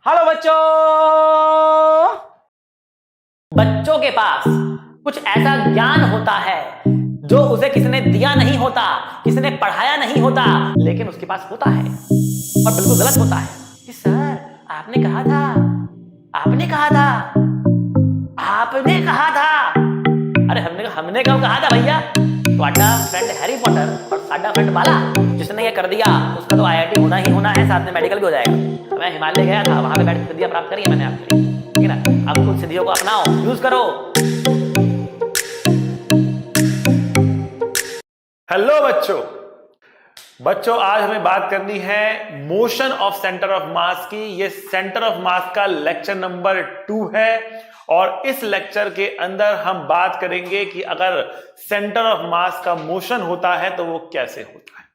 Hello बच्चों। बच्चों के पास कुछ ऐसा ज्ञान होता है जो उसे किसी ने दिया नहीं होता, किसी ने पढ़ाया नहीं होता, लेकिन उसके पास होता है और बिल्कुल गलत होता है कि सर आपने कहा था, आपने कहा था, आपने कहा था। अरे हमने कब कहा था भैया? तुम्हारा फ्रेंड हैरी पॉटर और साडा फ्रेंड बाला, जिसने ये कर दिया उसका तो आईआईटी होना ही होना है, साथ में मेडिकल भी हो जाएगा। मैं हिमालय गया था, वहां पे बैठ विद्या प्राप्त करी है मैंने आपके लिए, ठीक है ना। अब कुछ सिद्धियों को अपनाओ, यूज करो। हेलो बच्चों आज हमें बात करनी है motion of centre of mass की। ये सेंटर ऑफ मास का लेक्चर नंबर 2 है और इस लेक्चर के अंदर हम बात करेंगे कि अगर सेंटर ऑफ मास का मोशन होता है तो वो कैसे होता है।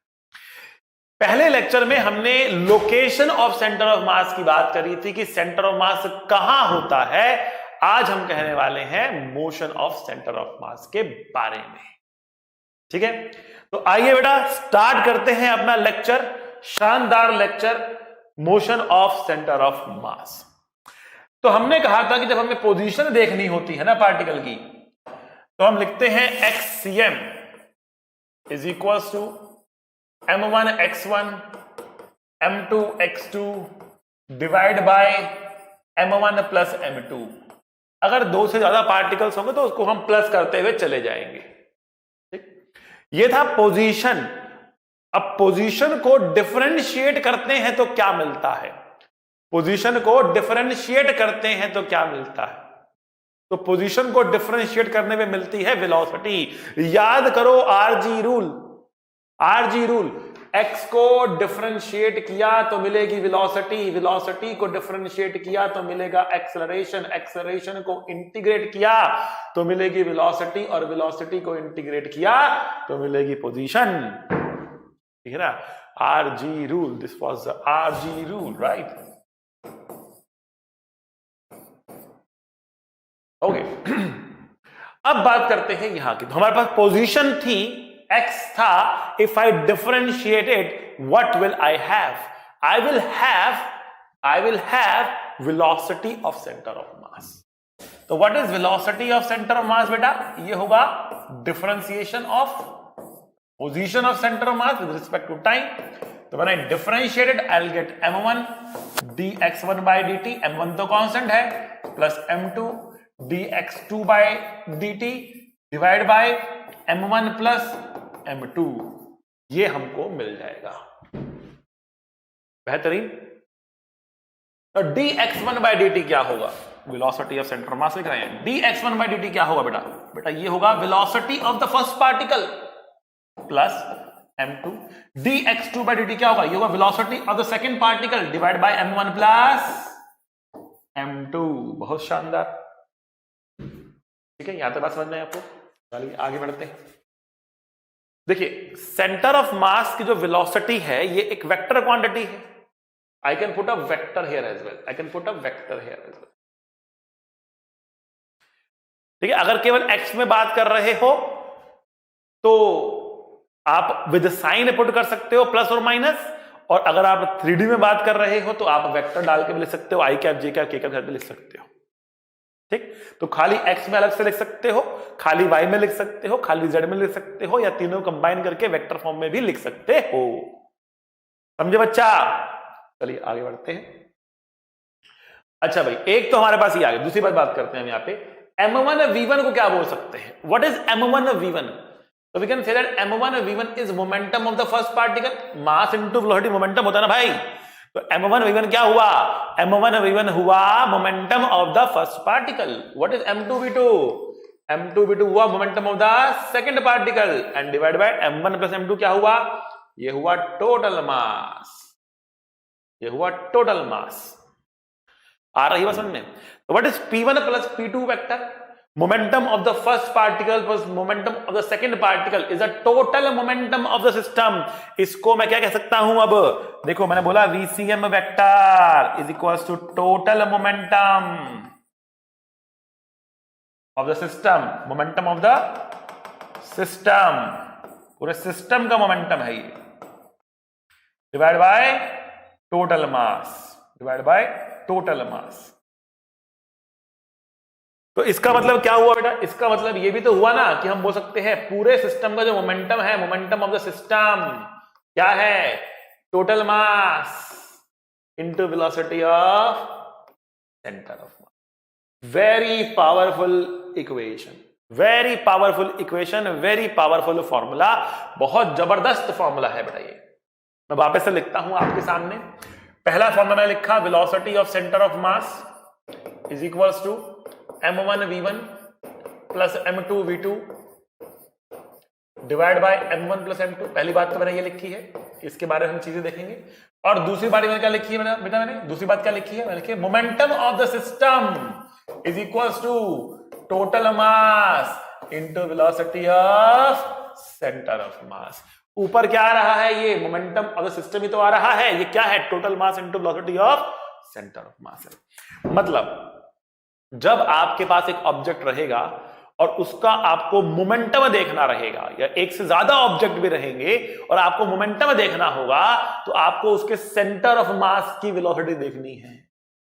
पहले लेक्चर में हमने location of centre of mass की बात करी थी कि सेंटर ऑफ मास कहां होता है। आज हम कहने वाले हैं मोशन ऑफ सेंटर ऑफ मास के बारे में, ठीक है। तो आइए बेटा स्टार्ट करते हैं अपना लेक्चर, शानदार lecture, motion of centre of mass. तो हमने कहा था कि जब हमें पोजीशन देखनी होती है ना पार्टिकल की, तो हम लिखते हैं XCM is equal to M1 x1 M2 x2 divide by M1 plus M2। अगर दो से ज्यादा पार्टिकल्स होंगे तो उसको हम प्लस करते हुए चले जाएंगे। ये था पोजीशन। अब पोजीशन को डिफरेंशिएट करते हैं तो क्या मिलता है? पोजीशन को डिफरेंशिएट करते हैं तो क्या मिलता है? तो पोजीशन को डिफरेंशिएट करने में मिलती है वेलोसिटी। याद करो R G rule. R G rule, x को डिफरेंशिएट किया तो मिलेगी वेलोसिटी, वेलोसिटी को डिफरेंशिएट किया तो मिलेगा एक्सेलरेशन, एक्सेलरेशन को इंटीग्रेट किया तो मिलेगी वेलोसिटी और वेलोसिटी को इंटीग्रेट किया तो मिलेगी पोजीशन, ठीक है ना। RG rule, this was the RG rule, right. Okay अब बात करते हैं यहां की। तो हमारे पास पोजीशन थी, x था। If I differentiated what will I have? I will have velocity of centre of mass. तो what is velocity of centre of mass बेटा? ये होगा differentiation of position of centre of mass with respect to time. तो when I differentiated I will gate m1 dx1 by dt, m1 तो constant है, plus m2 dx2 by dt divide by m1 plus m2। ये हमको मिल जाएगा। बेहतरीन। तो dx1 by dt क्या होगा? वेलोसिटी ऑफ सेंटर मास लिख रहे हैं। dx1 by dt क्या होगा बेटा? बेटा ये होगा velocity of the first particle plus m2। dx2 by dt क्या होगा? ये होगा velocity of the second particle divide by m1 plus m2। बहुत शानदार, ठीक है। यहां तक बात समझ में आपको? चलिए आगे बढ़ते हैं। देखिए सेंटर ऑफ मास की जो वेलोसिटी है ये एक वेक्टर क्वांटिटी है। I can put a vector here as well, I can put a vector here as well, ठीक है। अगर केवल x में बात कर रहे हो तो आप विद साइन पुट कर सकते हो प्लस और माइनस, और अगर आप 3D में बात कर रहे हो तो आप वेक्टर डाल के भी लिख सकते हो, आई कैप जे कैप के कैप करके लिख सकते हो, ठीक। तो खाली x में अलग से लिख सकते हो, खाली y में लिख सकते हो, खाली z में लिख सकते हो, या तीनों कंबाइन करके वेक्टर फॉर्म में भी लिख सकते हो। समझे बच्चा? चलिए आगे बढ़ते हैं। अच्छा भाई, एक तो हमारे पास ये आ गया। दूसरी बात करते हैं हम यहाँ पे m1 v1 को क्या बोल सकते हैं? What is m1 v1? तो we can say that m1 v1 is momentum of the first particle. Mass into velocity momentum होता है ना भाई। तो m1 v1 क्या हुआ? m1 v1 हुआ momentum of the first particle. What is m2 v2? m2 v2 हुआ momentum of the second particle and divide by m1 plus m2 क्या हुआ? ये हुआ टोटल मास, ये हुआ टोटल मास। आ रही है समझ में? तो what is p1 plus p2 vector? Momentum of the first particle plus momentum of the second particle is a total momentum of the system। इसको मैं क्या कह सकता हूं? अब देखो मैंने बोला VCM vector is equal to total momentum of the system, momentum of the system, पूरे सिस्टम का मोमेंटम है ये, divide by total mass, divide by total mass. तो इसका मतलब क्या हुआ बेटा? इसका मतलब ये भी तो हुआ ना कि हम बोल सकते हैं पूरे सिस्टम का जो मोमेंटम है, मोमेंटम ऑफ द सिस्टम क्या है? Total mass into velocity of centre of mass. Very powerful equation, very powerful equation, very powerful formula, बहुत जबरदस्त फॉर्मूला है बेटा ये। मैं वापस से लिखता हूं आपके सामने। पहला फॉर्मूला मैंने लिखा, velocity of centre of mass is equals to m1 v1 plus m2 v2 divide by m1 plus m2। पहली बात तो मैंने ये लिखी है, इसके बारे में हम चीजें देखेंगे। और दूसरी बात मैंने क्या लिखी है बेटा? मैंने दूसरी बात क्या लिखी है? मैंने लिखी है momentum of the system is equals to total mass into velocity of centre of mass. ऊपर क्या आ रहा है? ये मोमेंटम ऑफ द सिस्टम ही तो आ रहा है। ये क्या है? Total mass into velocity of centre of mass है। मतलब जब आपके पास एक ऑब्जेक्ट रहेगा और उसका आपको मोमेंटम देखना रहेगा, या एक से ज्यादा ऑब्जेक्ट भी रहेंगे और आपको मोमेंटम देखना होगा, तो आपको उसके सेंटर ऑफ मास की वेलोसिटी देखनी है।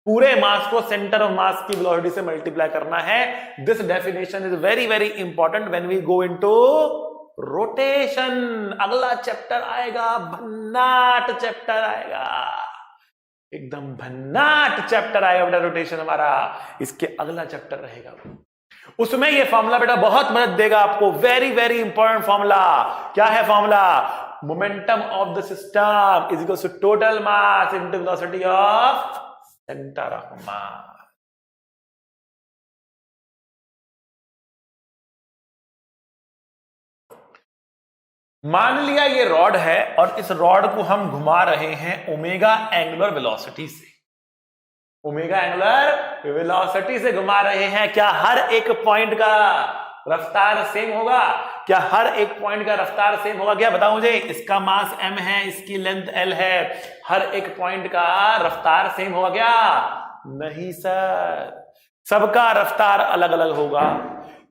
पूरे मास को सेंटर ऑफ मास की वेलोसिटी से मल्टीप्लाई करना है। This definition is very very important when we go into rotation. अगला चैप्टर आएगा, भन्नाट चैप्टर आएगा, एकदम भन्नाट चैप्टर आएगा बेटा रोटेशन हमारा। इसके अगला चैप्टर रहेगा, उसमें ये फॉर्मूला बेटा बहुत मदद देगा आपको। Very very important formula. क्या है formula? Momentum of the system is equal to total mass into velocity of centre of mass. मान लिया ये रॉड है और इस रॉड को हम घुमा रहे हैं ओमेगा एंगुलर वेलोसिटी से। ओमेगा एंगुलर वेलोसिटी से घुमा रहे हैं। क्या हर एक पॉइंट का रफ्तार सेम होगा? क्या हर एक पॉइंट का रफ्तार सेम होगा? क्या बताओ मुझे। इसका मास m है, इसकी लेंथ l है, हर एक पॉइंट का रफ्तार सेम होगा क्या? नहीं सर, सबका रफ्तार अलग अलग होगा।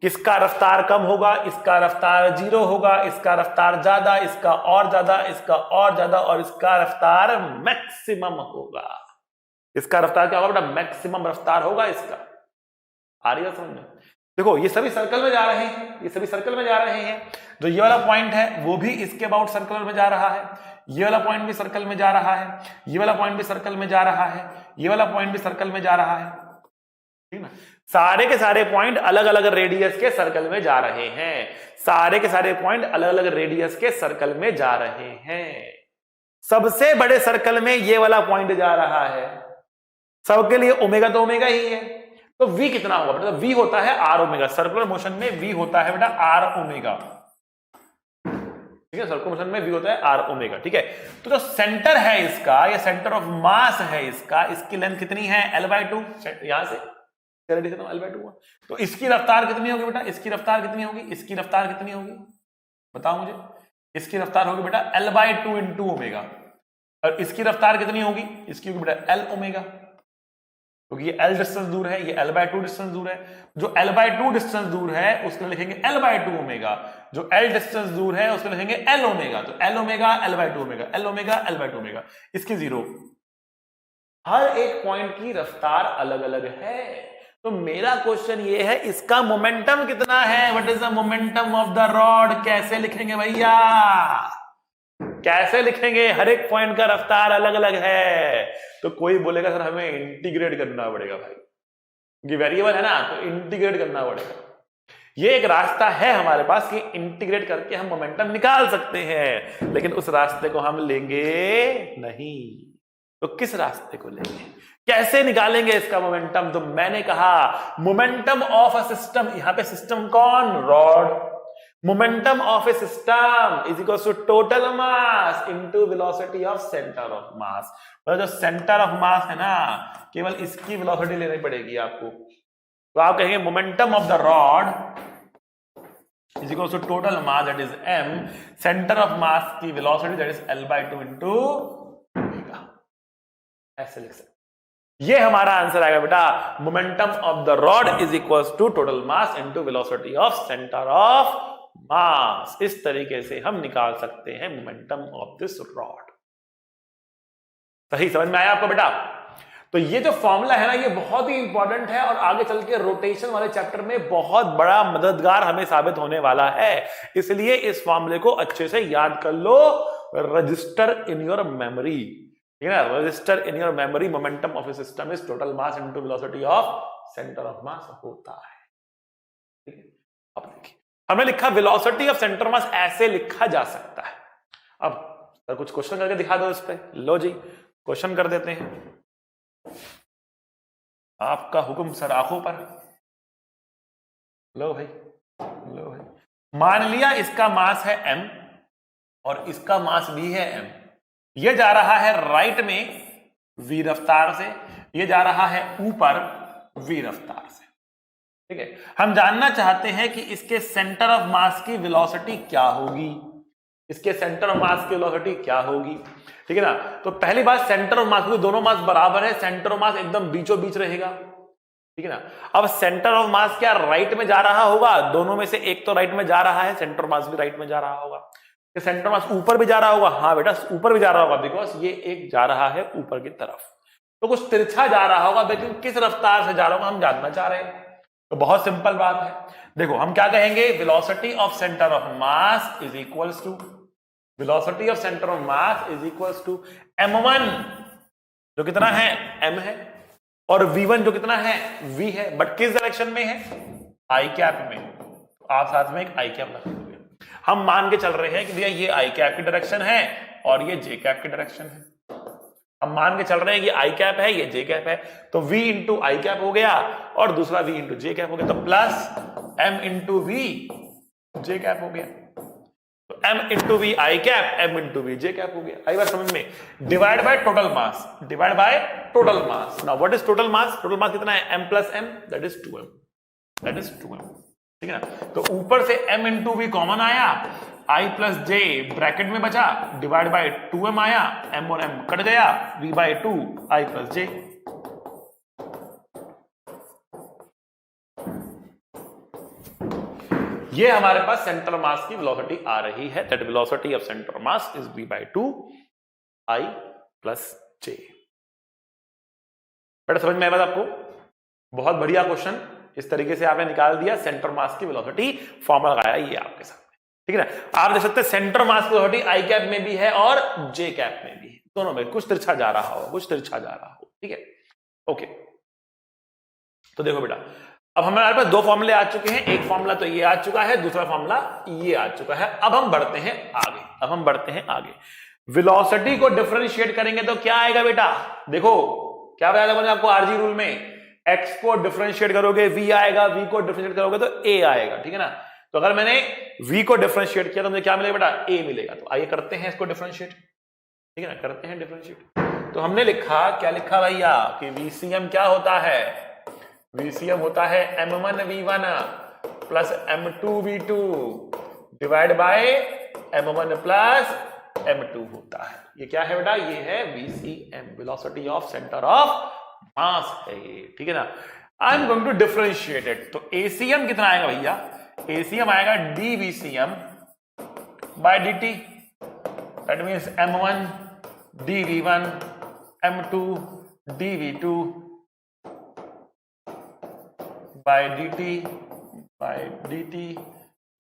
किसका रफ्तार कम होगा? इसका रफ्तार 0 होगा, इसका रफ्तार ज्यादा, इसका और ज्यादा, इसका और ज्यादा, और इसका रफ्तार मैक्सिमम होगा। इसका रफ्तार क्या होगा बेटा? मैक्सिमम रफ्तार होगा इसका। आ रही है समझ में? देखो ये सभी सर्कल में जा रहे हैं, ये सभी सर्कल में जा रहे हैं। जो ये वाला पॉइंट है वो भी इसके अबाउट सर्कल में जा रहा है, ये वाला पॉइंट भी सर्कल में जा रहा है, ये वाला पॉइंट भी सर्कल में जा रहा है, ये वाला पॉइंट भी सर्कल में जा रहा है, ठीक ना। सारे के सारे पॉइंट अलग अलग रेडियस के सर्कल में जा रहे हैं। सारे के सारे पॉइंट अलग अलग रेडियस के सर्कल में जा रहे हैं। सबसे बड़े सर्कल में ये वाला पॉइंट जा रहा है। सबके लिए ओमेगा तो ओमेगा ही है, तो v कितना होगा बेटा? v होता है r ओमेगा। सर्कुलर मोशन में v होता है बेटा r ओमेगा, ठीक है। सर्कुलर मोशन में v होता है r ओमेगा, ठीक है। तो जो सेंटर है इसका, ये सेंटर ऑफ मास है इसका, इसकी लेंथ कितनी है? l/2। यहां से l/2। तो इसकी रफ्तार कितनी होगी बेटा? इसकी रफ्तार कितनी होगी? इसकी रफ्तार कितनी होगी बताओ मुझे। इसकी रफ्तार होगी बेटा l/2 इंटू ओमेगा। और इसकी रफ्तार कितनी होगी? इसकी होगी बेटा l ओमेगा, क्योंकि ये l डिस्टेंस दूर है, ये l/2 डिस्टेंस दूर है। जो l/2 डिस्टेंस दूर है उसके लिए लिखेंगे l/2 ओमेगा, जो l डिस्टेंस दूर है उसके लिए लिखेंगे l ओमेगा। तो l omega l/2 omega, l omega l/2 omega, इसकी 0। हर एक पॉइंट की रफ्तार अलग अलग है। तो मेरा क्वेश्चन ये है, इसका मोमेंटम कितना है? What is the momentum of the rod? कैसे लिखेंगे भैया, कैसे लिखेंगे? हर एक पॉइंट का रफ्तार अलग अलग है। तो कोई बोलेगा सर हमें इंटीग्रेट करना पड़ेगा भाई, क्योंकि वेरिएबल है ना, तो इंटीग्रेट करना पड़ेगा। ये एक रास्ता है हमारे पास कि इंटीग्रेट करके हम मोमेंटम निकाल सकते हैं, लेकिन उस रास्ते को हम लेंगे नहीं। तो किस रास्ते को लेंगे? कैसे निकालेंगे इसका मोमेंटम? तो मैंने कहा मोमेंटम ऑफ अ सिस्टम, यहां पे सिस्टम कौन? Rod. Momentum of a system is equal to total mass into velocity of centre of mass. मतलब जो सेंटर ऑफ मास है ना, केवल इसकी वेलोसिटी लेनी पड़ेगी आपको। तो आप कहेंगे momentum of the rod is equal to total mass that is m, centre of mass की velocity that is l/2 into omega. ऐसे लिख सकते। ये हमारा आंसर आएगा बेटा, momentum of the rod is equal to total mass into velocity of centre of mass. इस तरीके से हम निकाल सकते हैं मोमेंटम ऑफ दिस रॉड। सही समझ में आया आपको बेटा? तो ये जो फॉर्मूला है ना, ये बहुत ही इंपॉर्टेंट है और आगे चल के रोटेशन वाले चैप्टर में बहुत बड़ा मददगार हमें साबित होने वाला है। इसलिए इस फॉर्मूले को अच्छे से याद कर लो, रजिस्टर इन योर मेमोरी, ठीक है ना। Register in your memory, momentum of a system is total mass into velocity of centre of मास होता है, ठीक है। अब देखिए हमने लिखा वेलोसिटी ऑफ सेंटर ऑफ मास, ऐसे लिखा जा सकता है। अब सर कुछ क्वेश्चन करके दिखा दो इस पे। लो जी क्वेश्चन कर देते हैं, आपका हुक्म सर आंखों पर। लो भाई, लो भाई। मान लिया इसका मास है m और इसका मास भी है m। ये जा रहा है राइट में v रफ्तार से, ये जा रहा है ऊपर v रफ्तार से, ठीक है। हम जानना चाहते हैं कि इसके सेंटर ऑफ मास की वेलोसिटी क्या होगी, इसके सेंटर ऑफ मास की वेलोसिटी क्या होगी, ठीक है ना। तो पहली बात सेंटर ऑफ मास, दोनों मास बराबर है, सेंटर ऑफ मास एकदम बीचों बीच रहेगा, ठीक है ना। अब सेंटर ऑफ मास क्या राइट में जा रहा होगा, दोनों में से एक तो राइट में जा रहा है, सेंटर ऑफ मास भी राइट में जा रहा होगा। सेंटर ऑफ मास ऊपर भी जा रहा होगा, हाँ बेटा ऊपर भी जा रहा होगा, बिकॉज ये एक जा रहा है ऊपर की तरफ, तो कुछ तिरछा जा रहा होगा, लेकिन किस रफ्तार से जा रहा होगा हम जानना चाह रहे हैं। तो बहुत सिंपल बात है, देखो हम क्या कहेंगे, velocity of centre of mass is equals to, velocity of centre of mass is equals to m1 जो कितना है m है, और v1 जो कितना है v है, बट किस डायरेक्शन में है, i कैप में। तो आप साथ में एक i कैप लगा दोगे। हम मान के चल रहे हैं कि भैया ये i कैप की डायरेक्शन है और ये j कैप की डायरेक्शन है। हम मान के चल रहे हैं कि i कैप है, ये j कैप है, तो v इंटू i कैप हो गया और दूसरा v इंटू j कैप हो गया, तो plus m into v j cap हो गया। तो m into v i cap, m into v j cap हो गया। आई बात समझ में। Divide by total mass, divide by total mass. Now what is total mass, total mass कितना है m plus m, that is 2m, that is 2m, ठीक है ना। तो ऊपर से m इंटू वी कॉमन आया, i प्लस j ब्रैकेट में बचा, डिवाइड बाय 2m आया, m और m कट गया, v by 2 i plus j। ये हमारे पास सेंटर मास की वेलोसिटी आ रही है, that velocity of centre mass is v by 2 i plus j। बेटा समझ में आया बात आपको, बहुत बढ़िया क्वेश्चन, इस तरीके से आपने निकाल दिया सेंटर मास की वेलोसिटी, फॉर्मूला लगाया ये आपके सामने, ठीक है ना। आप देख सकते हैं सेंटर मास की वेलोसिटी i कैप में भी है और j कैप में भी है, दोनों में कुछ तिरछा जा रहा हो, कुछ तिरछा जा रहा हो, ठीक है। ओके, तो देखो बेटा, अब हमारे पास दो फॉर्मूले आ चुके हैं, एक फॉर्मूला तो ये आ चुका है, दूसरा फॉर्मूला ये आ चुका है। अब हम बढ़ते हैं आगे, अब हम बढ़ते हैं आगे। वेलोसिटी को डिफरेंशिएट करेंगे तो क्या आएगा बेटा, देखो क्या बताया था आपको आरजी रूल में, x को डिफरेंशिएट करोगे v आएगा, v को डिफरेंशिएट करोगे तो a आएगा, ठीक है ना। तो अगर मैंने v को डिफरेंशिएट किया तो मुझे क्या मिलेगा बेटा, a मिलेगा। तो आइए करते हैं इसको डिफरेंशिएट, ठीक है ना, करते हैं डिफरेंशिएट। तो हमने लिखा, क्या लिखा भैया, कि VCM क्या होता है, VCM होता है m1 v1 plus m2 v2 divide by m1 plus m2 होता है। ये क्या है बेटा, ये है VCM, velocity of centre of mass है ये, ठीक है ना। I am going to differentiate it, तो ACM कितना आएगा भैया, ACM आएगा dVCM by dt, that means m1 dV1 m2 dV2 by dt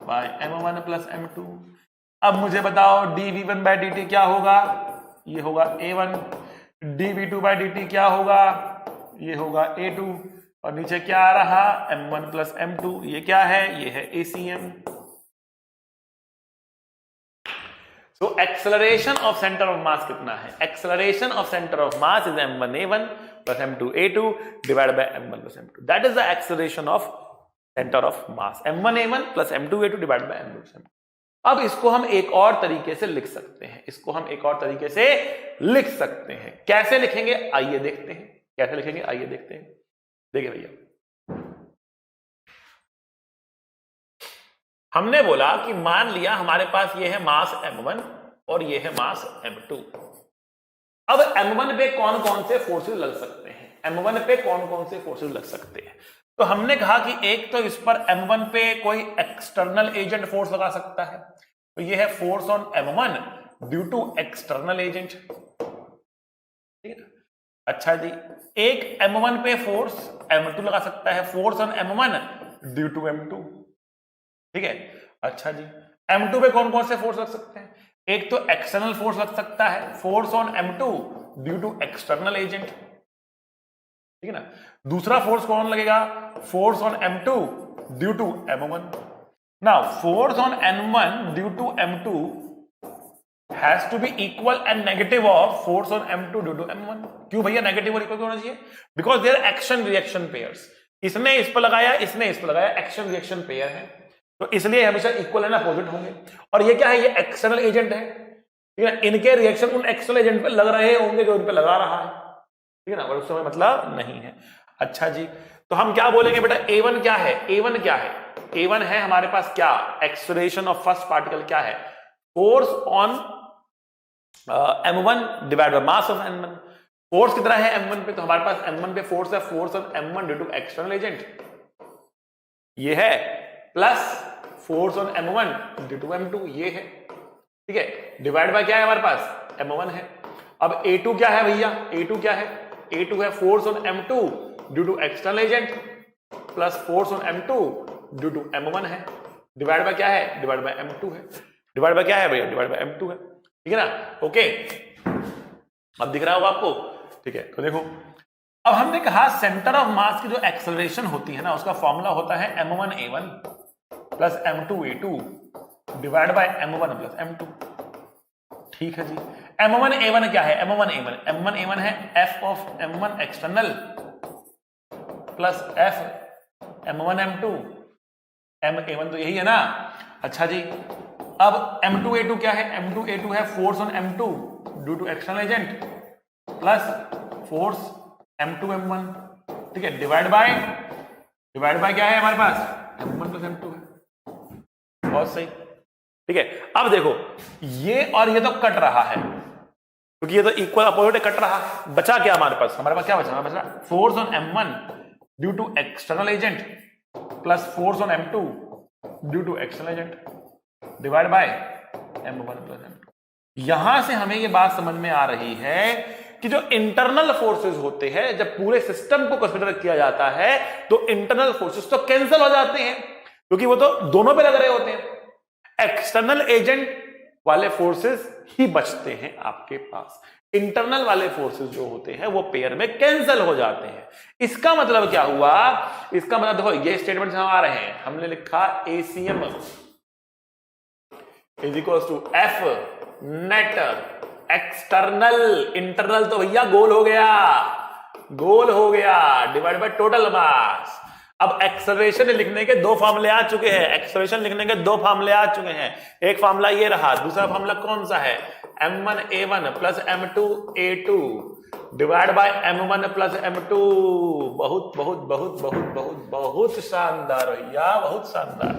by m1 plus m2। अब मुझे बताओ dv1 बाय dt क्या होगा, ये होगा a1, dv2 बाय dt क्या होगा, ये होगा a2, और नीचे क्या आ रहा m1 प्लस m2, ये क्या है, ये है ACM। तो एक्सेलरेशन ऑफ सेंटर ऑफ मास कितना है, acceleration of centre of mass is m1a1 plus m2a2 divide by m1 plus m2, that is the acceleration of centre of mass, m1a1 plus m2a2 divide by m2 plus m2। अब इसको हम एक और तरीके से लिख सकते हैं, इसको हम एक और तरीके से लिख सकते हैं। कैसे लिखेंगे आइए देखते हैं, कैसे लिखेंगे आइए देखते हैं। देखिए भैया, हमने बोला कि मान लिया हमारे पास ये है मास m1 और ये है मास m2। अब m1 पे कौन कौन से फोर्सेस लग सकते हैं, m1 पे कौन कौन से फोर्सेस लग सकते हैं। तो हमने कहा कि एक तो इस पर m1 पे कोई एक्सटर्नल एजेंट फोर्स लगा सकता है, तो ये है force on m1 due to external agent, ठीक है। अच्छा जी, एक m1 पे फोर्स m2 लगा सकता है, force on m1 due to m2, ठीक है। अच्छा जी, m2 पे कौन कौन से फोर्स लग सकते हैं? एक तो एक्सटर्नल फोर्स लग सकता है, force on m2 due to external agent, ठीक है ना। दूसरा फोर्स कौन लगेगा? Force on m2 due to m1। Now force on m1 due to m2 has to be equal and negative of force on m2 due to m1। क्यों भैया negative और equal होना चाहिए? Because their action reaction pairs, इसने इस पर लगाया, इसने इस पर लगाया, एक्शन रिएक्शन पेयर है, तो इसलिए हमेशा इक्वल एंड अपोजिट होंगे। और ये क्या है? ये एक्सटर्नल एजेंट है, ठीक है। इनके रिएक्शन उन एक्सटर्नल एजेंट पे लग रहे होंगे जो इन पे लगा रहा है, ठीक है ना, और उस समय मतलब नहीं है। अच्छा जी, तो हम क्या बोलेंगे बेटा? A1 क्या है? A1 क्या है? A1 है हमारे पास क्या? एक्सेलरेशन ऑफ फर्स्ट पार्टिकल क्या है? Force on m1 divide by mass of m1। Force कितना है m1 पे? तो हमारे पास m1 पे फोर्स है, force on m1 due to external agent ये है, plus force on m1 due to m2 ये है, ठीक है। डिवाइड बाय क्या है हमारे पास? m1 है। अब A2 क्या है भैया? A2 क्या है? A2 है force on m2 due to external agent plus force on m2 due to m1 है, डिवाइड बाय क्या है? डिवाइड बाय m2 है। डिवाइड बाय क्या है भैया? डिवाइड बाय m2 है, ठीक है ना। ओके, अब दिख रहा होगा आपको, ठीक है। तो देखो, अब हमने कहा सेंटर ऑफ मास की जो एक्सेलरेशन होती है ना, उसका फॉर्मूला होता है m1a1 plus m2a2 divide by m1 plus m2, ठीक है जी। m1a1 क्या है? m1a1 है f of m1 external plus f m1 m2, m1 तो यही है ना। अच्छा जी, अब m2a2 क्या है? m2a2 है force on m2 due to external agent plus force m2 m1, ठीक है। डिवाइड बाय क्या है हमारे पास? m1 प्लस m2 है, बहुत सही, ठीक है। अब देखो, ये और ये तो कट रहा है, क्योंकि ये तो इक्वल अपोजिट कट रहा। बचा क्या हमारे पास? हमारे पास क्या बचा? हमारे पास force on m1 due to external agent plus force on m2 due to external agent divide by m1 plus m2। यहां से हमें यह बात समझ में आ रही है कि जो इंटरनल फोर्सेस होते हैं, जब पूरे सिस्टम को कंसीडर किया जाता है तो इंटरनल फोर्सेस तो कैंसिल हो जाते हैं, क्योंकि वो तो दोनों पे लग रहे होते हैं। एक्सटर्नल एजेंट वाले फोर्सेस ही बचते हैं आपके पास, इंटरनल वाले फोर्सेस जो होते हैं वो पेयर में कैंसिल हो जाते हैं। इसका मतलब क्या हुआ? इसका मतलब देखो, ये स्टेटमेंट हम आ रहे हैं, हमने लिखा ACM is equal to F net external, internal तो भैया गोल हो गया डिवाइड बाय टोटल मास। अब एक्सेलरेशन लिखने के दो फार्मूले आ चुके हैं, एक्सेलरेशन लिखने के दो फार्मूले आ चुके हैं। एक फार्मूला ये रहा, दूसरा फार्मूला कौन सा है? m1a1 plus m2a2 divide by m1 plus m2। बहुत बहुत बहुत बहुत बहुत बहुत शानदार भैया, बहुत शानदार,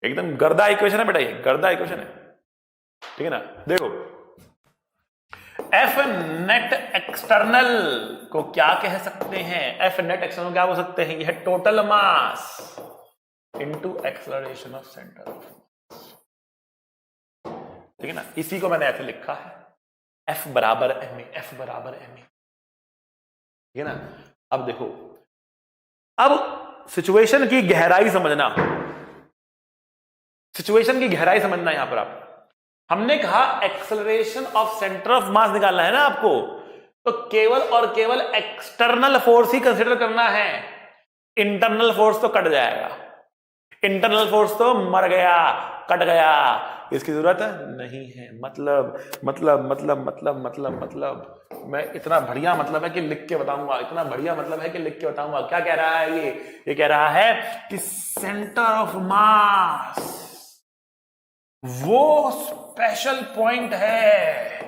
एकदम गर्दा इक्वेशन है बेटा, ये गर्दा इक्वेशन है, ठीक है ना। देखो, F नेट एक्सटर्नल को क्या कह सकते हैं? F नेट एक्सटर्नल क्या हो सकते हैं? यह total mass into acceleration of centre of मास, ठीक है ना। इसी को मैंने ऐसे लिखा है, F बराबर ma, F बराबर ma, ठीक है ना। अब देखो, अब सिचुएशन की गहराई समझना, सिचुएशन की गहराई समझना। यहां पर आप, हमने कहा एक्सेलरेशन ऑफ सेंटर ऑफ मास निकालना है ना आपको, तो केवल और केवल एक्सटर्नल फोर्स ही कंसीडर करना है, इंटरनल फोर्स तो कट जाएगा, इंटरनल फोर्स तो मर गया, कट गया, इसकी जरूरत नहीं है। मतलब मैं इतना बढ़िया मतलब है कि लिख के बताऊंगा, इतना बढ़िया मतलब है कि लिख के बताऊंगा। क्या कह रहा है ये कह रहा है कि सेंटर ऑफ मास वो स्पेशल पॉइंट है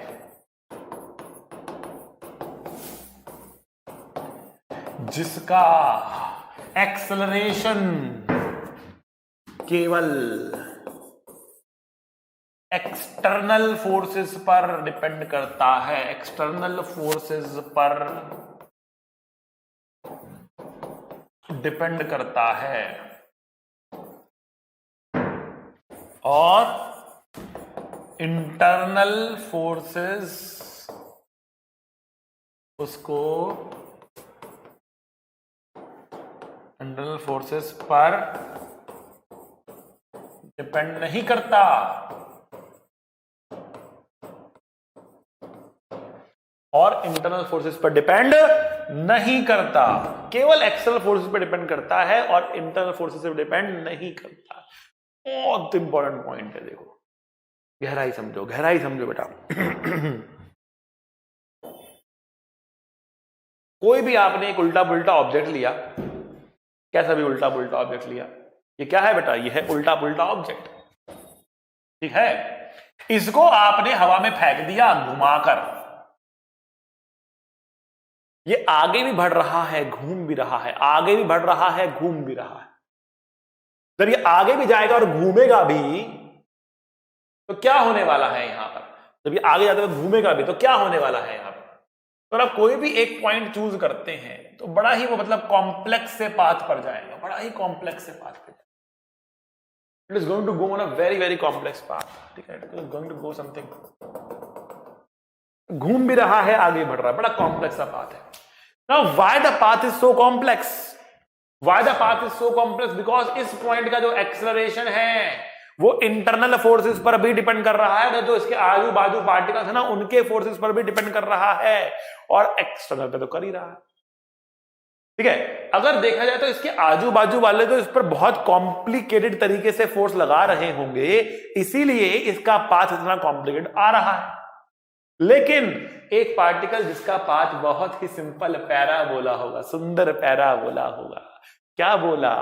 जिसका एक्सेलरेशन केवल एक्सटर्नल फोर्सेस पर डिपेंड करता है, एक्सटर्नल फोर्सेस पर डिपेंड करता है, और इंटरनल फोर्सेस उसको इंटरनल फोर्सेस पर डिपेंड नहीं करता। और इंटरनल फोर्सेस पर डिपेंड नहीं करता, केवल एक्सटर्नल फोर्सेस पर डिपेंड करता है और इंटरनल फोर्सेस पर डिपेंड नहीं करता। बहुत इंपॉर्टेंट पॉइंट है, देखो गहराई समझो, गहराई समझो बेटा। कोई भी आपने एक उल्टा पुल्टा ऑब्जेक्ट लिया, कैसा भी उल्टा पुल्टा ऑब्जेक्ट लिया, ये क्या है बेटा? ये है उल्टा पुल्टा ऑब्जेक्ट, ठीक है। इसको आपने हवा में फेंक दिया घुमाकर, ये आगे भी बढ़ रहा है, घूम भी रहा है, आगे भी बढ़ रहा है, घूम भी रहा है। जब ये आगे भी जाएगा और घूमेगा भी तो क्या होने वाला है यहां पर? जब ये आगे जाते हुए घूमेगा भी तो क्या होने वाला है यहां पर? तो आप कोई भी एक पॉइंट चूज करते हैं तो बड़ा ही वो मतलब कॉम्प्लेक्स से पाथ पर जाएगा, बड़ा ही कॉम्प्लेक्स से पाथ पर। It is going to go on a very very complex path, ठीक है। It is going to go something, घूम भी रहा है, आगे बढ़ रहा है, बड़ा कॉम्प्लेक्स सा पाथ है। Now why the path is so complex? Why the path is so complex? Because इस पॉइंट का जो एक्सेलरेशन है वो इंटरनल फोर्सेस पर भी डिपेंड कर रहा है, जो इसके आजू बाजू पार्टिकल्स है ना उनके फोर्सेस पर भी डिपेंड कर रहा है, और एक्सटर्नल पे तो कर ही रहा है, ठीक है। अगर देखा जाए तो इसके आजू बाजू वाले तो इस पर बहुत कॉम्प्लिकेटेड तरीके से फोर्स लगा रहे होंगे, इसीलिए इसका पाथ इतना कॉम्प्लिकेटेड आ रहा है। लेकिन एक पार्टिकल जिसका पाथ बहुत ही सिंपल पैराबोला होगा, सुंदर पैराबोला होगा, क्या बोला?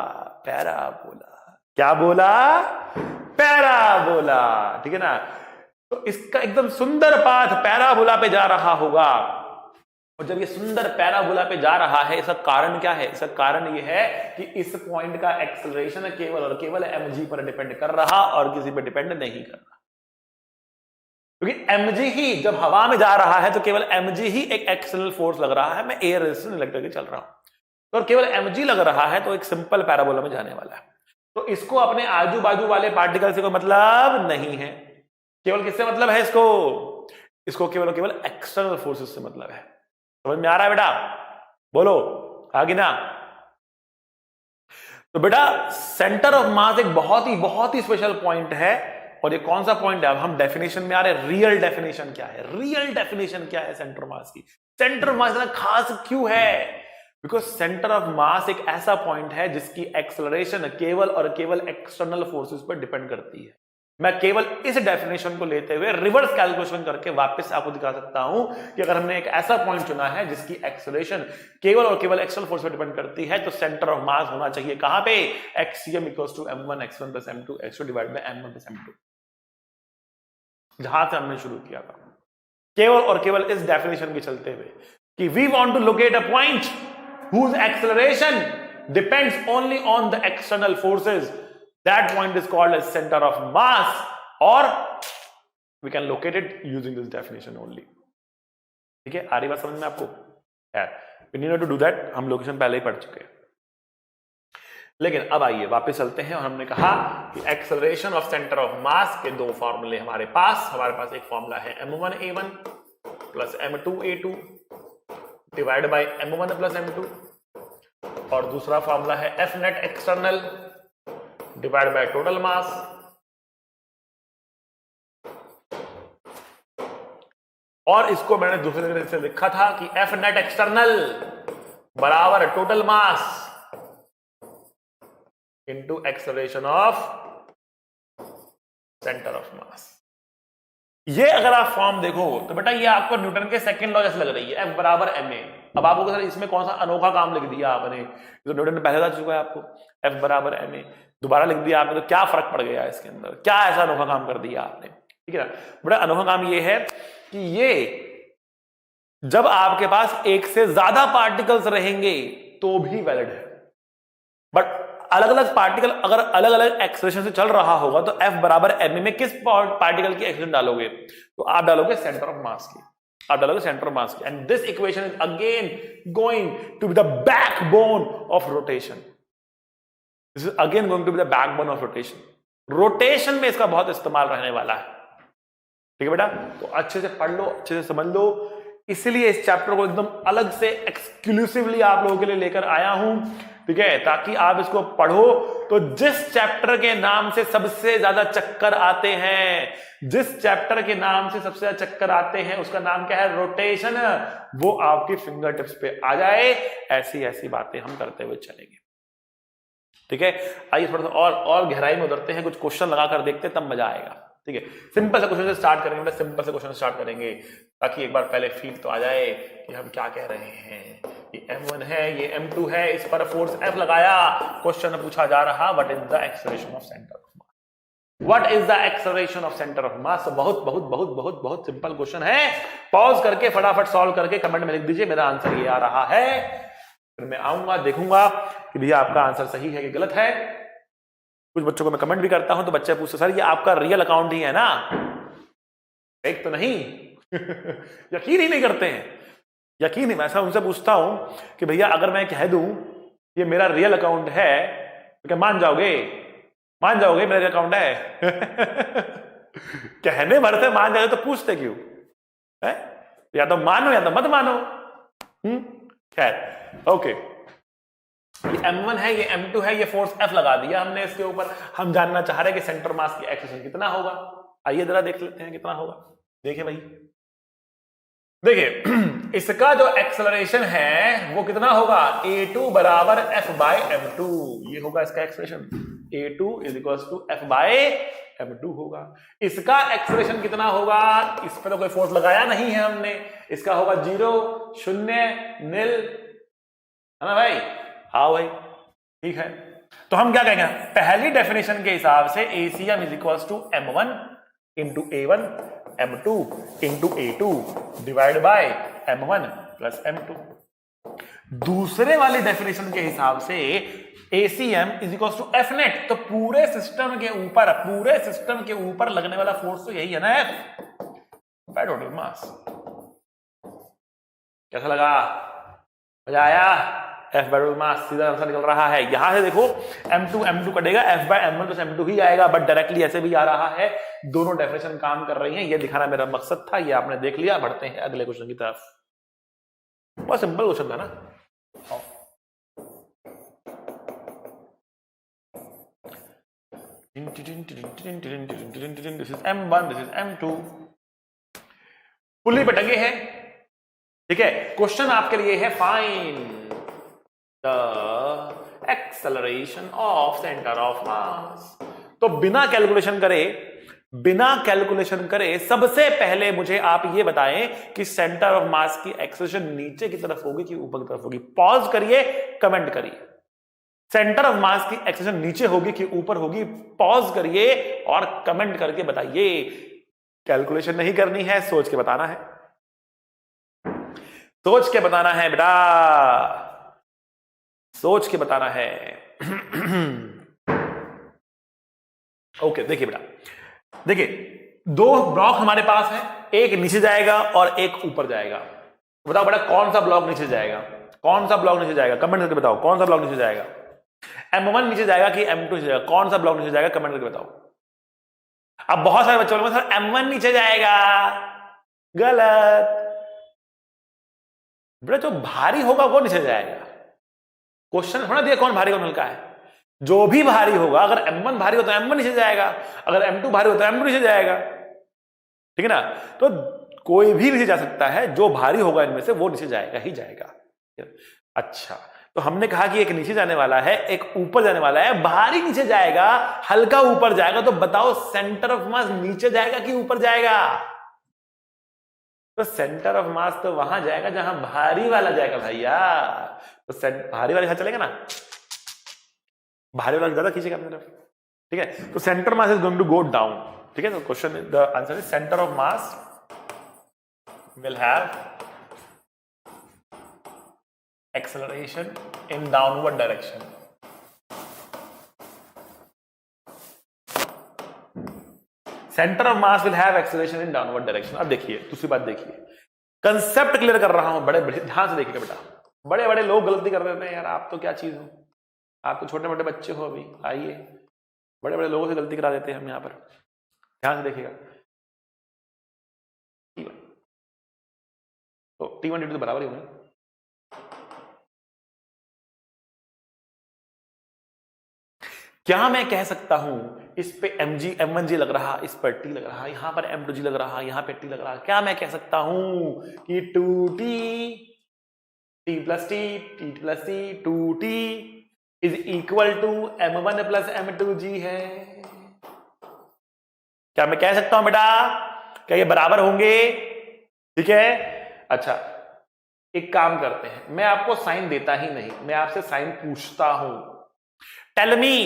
पैराबोला। क्या बोला? पैराबोला, ठीक है ना। तो इसका एकदम सुंदर पाथ पैराबोला पे जा रहा होगा, और जब ये सुंदर पैराबोला पे जा रहा है, इसका कारण क्या है? इसका कारण ये है कि इस पॉइंट का एक्सेलरेशन केवल और केवल mg पर डिपेंड कर रहा और किसी पर डिपेंड नहीं कर रहा, क्योंकि mg ही जब हवा में जा रहा है तो केवल mg ही एक एक्सटर्नल फोर्स लग रहा है। मैं एयर रेजिस्टेंस इलेक्ट्रिक के चल रहा हूं, तो केवल mg लग रहा है तो एक सिंपल पैराबोला में जाने वाला है। तो इसको अपने आजू बाजू वाले पार्टिकल से कोई मतलब नहीं है, केवल किससे मतलब है? इसको केवल केवल एक्सटर्नल फोर्सेस से मतलब है। समझ में आ रहा है बेटा? बोलो आगे ना। तो बेटा सेंटर ऑफ मास एक बहुत ही स्पेशल पॉइंट है, और ये कौन सा पॉइंट है? अब हम डेफिनेशन में आ रहे हैं। रियल डेफिनेशन क्या है? रियल डेफिनेशन क्या है सेंटर ऑफ मास की? सेंटर ऑफ मास इतना खास क्यों है? बिकॉज सेंटर ऑफ मास एक ऐसा पॉइंट है जिसकी एक्सेलरेशन केवल और केवल एक्सटर्नल फोर्सेस पर डिपेंड करती है। मैं केवल इस डेफिनेशन को लेते हुए रिवर्स कैलकुलेशन करके वापस आपको दिखा सकता हूं कि अगर हमने एक ऐसा पॉइंट चुना है जिसकी एक्सेलरेशन केवल और केवल एक्सटर्नल फोर्स पर डिपेंड करती है, तो सेंटर ऑफ मास होना चाहिए कहां पे? Axiom equals to m1 x1 plus m2 x2 divide by m1 plus m2, जहां से हमने शुरू किया था, केवल और केवल इस डेफिनेशन के चलते हुए कि we want to locate a point whose acceleration depends only on the external forces. That point is called as center of mass, or we can locate it using this definition only. ठीक है, आ रही बात समझ में आपको? We need to do that, हम location पहले ही पढ़ चुके हैं। लेकिन अब आइए वापस चलते हैं, और हमने कहा कि एक्सेलरेशन ऑफ सेंटर ऑफ मास के दो फॉर्मूले हमारे पास एक फॉर्मूला है m1a1 plus m2a2 divide by m1 plus m2, और दूसरा फॉर्मूला है F net external divide by total मास। और इसको मैंने दूसरे तरीके से लिखा था कि F नेट एक्सटर्नल बराबर total mass into acceleration of centre of मास। ये अगर आप फॉर्म देखो तो बेटा ये आपको न्यूटन के सेकंड लॉ जैसे लग रही है, F बराबर ma। अब आपको सर इसमें कौन सा अनोखा काम लिख दिया आपने? तो न्यूटन ने पहले बता चुका है आपको, F बराबर ma दोबारा लिख दिया आपने, तो क्या फर्क पड़ गया इसके अंदर? क्या ऐसा अनोखा काम कर दिया आपने? ठीक है ना बेटा, अनोखा काम ये है कि ये जब आपके पास एक से ज्यादा पार्टिकल्स रहेंगे तो भी वैलिड है, बट अलग अलग पार्टिकल अगर अलग अलग एक्सेलरेशन से चल रहा होगा तो F बराबर ma में किस पार्टिकल की एक्सेलरेशन डालोगे? तो आप डालोगे सेंटर ऑफ मास की, आप डालोगे सेंटर ऑफ मास की। And this equation is again going to be the backbone of rotation. This is again going to be the backbone of rotation. Rotation में इसका बहुत इस्तेमाल रहने वाला है, ठीक है बेटा? तो अच्छे से पढ़ लो, अच्छे से समझ लो। इसलिए इस चैप्टर को एकदम अलग से एक्सक्लूसिवली आप लोगों के लिए लेकर आया हूं, ठीक है, ताकि आप इसको पढ़ो तो जिस चैप्टर के नाम से सबसे ज्यादा चक्कर आते हैं, जिस चैप्टर के नाम से सबसे ज्यादा चक्कर आते हैं उसका नाम क्या है, रोटेशन, वो आपकी फिंगर टिप्स पे आ जाए। ऐसी ऐसी बातें हम करते हुए चलेंगे, ठीक है। आइए थोड़ा सा और गहराई में उतरते हैं, कुछ क्वेश्चन लगाकर देखते हैं, तब मजा आएगा, ठीक है। सिंपल से क्वेश्चन से स्टार्ट करेंगे, सिंपल से क्वेश्चन स्टार्ट करेंगे ताकि एक बार पहले फील तो आ जाए कि हम क्या कह रहे हैं। ये M1 है, ये M2 है, इस पर फोर्स F लगाया, क्वेश्चन पूछा जा रहा what is the acceleration of centre of mass, what is the acceleration of centre of मास। बहुत बहुत बहुत बहुत बहुत सिंपल क्वेश्चन है, पॉज करके फटाफट सॉल्व करके कमेंट में लिख दीजिए मेरा आंसर ये आ रहा है, फिर मैं आऊंगा देखूंगा कि भैया आपका आंसर सही है कि गलत है। कुछ बच्चों को मैं कमेंट भी करता हूं तो बच्चे पूछते सर ये आपका रियल अकाउंट ही है ना, एक तो नहीं यकीन ही नहीं करते हैं, यकीन ही, मैं ऐसा उनसे पूछता हूं कि भैया अगर मैं कह दूं ये मेरा रियल अकाउंट है तो क्या मान जाओगे, मान जाओगे मेरा रियल अकाउंट है कहने भर से मान जाओगे तो पूछते क्यों है? या तो मानो या तो मत मानो। खैर ओके, ये M1 है, ये M2 है, ये फोर्स F लगा दिया हमने इसके ऊपर, हम जानना चाह रहे हैं कि सेंटर मास की एक्सेलरेशन कितना होगा। आइए जरा देख लेते हैं कितना होगा। देखिए भाई, देखिए इसका जो एक्सेलरेशन है वो कितना होगा, A2 बराबर F बाय M2, ये होगा इसका acceleration, A2 is equal to F by M2 होगा। इसका एक्सेलरेशन कितना होगा, इस पर तो कोई फोर्स लगाया नहीं है हमने, इसका होगा 0, 0, नील, है ना भाई। हाँ भाई ठीक है, तो हम क्या कहेंगे, पहली डेफिनेशन के हिसाब से ACM is equal to M1 into A1 M2 into A2 divide by M1 plus M2। दूसरे वाली डेफिनेशन के हिसाब से ACM is equal to F net, तो पूरे सिस्टम के ऊपर लगने वाला फोर्स तो यही है ना, F बाय टोटल मास। कैसा लगा, मजा आया, F बाय टोटल मास सीधा आंसर निकल रहा है। यहां से देखो M2 कटेगा, F bye M1 plus M2 ही आएगा, बट डायरेक्टली ऐसे भी आ रहा है, दोनों डेफिनेशन काम कर रही हैं, ये दिखाना मेरा मकसद था, ये आपने देख लिया। बढ़ते हैं अगले क्वेश्चन की तरफ, बहुत सिंपल क्वेश्चन था ना। This is M1, this is M2, pulley पे टंगे हैं, ठीक है। क्वेश्चन आपके लिए है find the acceleration of centre of mass. तो बिना कैलकुलेशन करे सबसे पहले मुझे आप ये बताएं कि सेंटर ऑफ मास की एक्सेलरेशन नीचे की तरफ होगी कि ऊपर की तरफ होगी। पॉज करिए, कमेंट करिए, सेंटर ऑफ मास की एक्सेलरेशन नीचे होगी कि ऊपर होगी, पॉज करिए और कमेंट करके बताइए। कैलकुलेशन नहीं करनी है, सोच के बताना है, सोच के बताना है बेटा, सोच के बताना है ओके देखिए बेटा, देखिए दो ब्लॉक हमारे पास है, एक नीचे जाएगा और एक ऊपर जाएगा। बताओ बेटा कौन सा ब्लॉक नीचे जाएगा, कौन सा ब्लॉक नीचे जाएगा, कमेंट करके बताओ कौन सा ब्लॉक नीचे जाएगा। M1 नीचे जाएगा कि M2 नीचे जाएगा, कौन सा ब्लॉक नीचे जाएगा, कमेंट करके बताओ। अब बहुत सारे बच्चों बोलेंगे सर M1 नीचे जाएगा, गलत बेटा, जो भारी होगा वो नीचे जाएगा। क्वेश्चन होना दिया कौन भारी कौन हल्का है, जो भी भारी होगा, अगर M1 भारी हो तो M1 नीचे जाएगा, अगर M2 भारी हो तो M2 नीचे जाएगा, ठीक है ना। तो कोई भी नीचे जा सकता है, जो भारी होगा इनमें से वो नीचे जाएगा ही जाएगा। अच्छा, तो हमने कहा कि एक नीचे जाने वाला है, एक ऊपर जाने वाला है, भारी नीचे जाएगा, हल्का ऊपर जाएगा, तो बताओ सेंटर ऑफ मास नीचे जाएगा कि ऊपर जाएगा। तो सेंटर ऑफ मास तो वहां जाएगा जहां भारी वाला जाएगा भैया, तो भारी वाले चलेगा ना, भारी वाला ज्यादा खींचेगा अपनी तरफ, ठीक है। तो centre mass is going to go down, ठीक है। तो question the answer is centre of mass will have acceleration in downward direction. Centre of mass will have acceleration in downward direction. अब देखिए दूसरी बात, देखिए कंसेप्ट क्लियर कर रहा हूं, बड़े बड़े ध्यान से देखिएगा बेटा। बड़े बड़े लोग गलती कर देते हैं यार, आप तो क्या चीज हो, आप तो छोटे मोटे बच्चे हो, अभी आइए, बड़े बड़े लोगों से गलती करा देते हैं हम यहां पर, ध्यान से देखिएगा। तो T1 T2 तो बराबर ही होंगे। क्या मैं कह सकता हूं इस पे m1g लग रहा, इस पर t लग रहा, यहां पर m2g लग रहा, यहां पे t लग रहा, क्या मैं कह सकता हूं कि 2t t plus t t plus t 2t is equal to m1 plus m2g है? क्या मैं कह सकता हूं बेटा? क्या ये बराबर होंगे? ठीक है, अच्छा एक काम करते हैं, मैं आपको साइन देता ही नहीं, मैं आपसे साइन पूछता हूं। टेल मी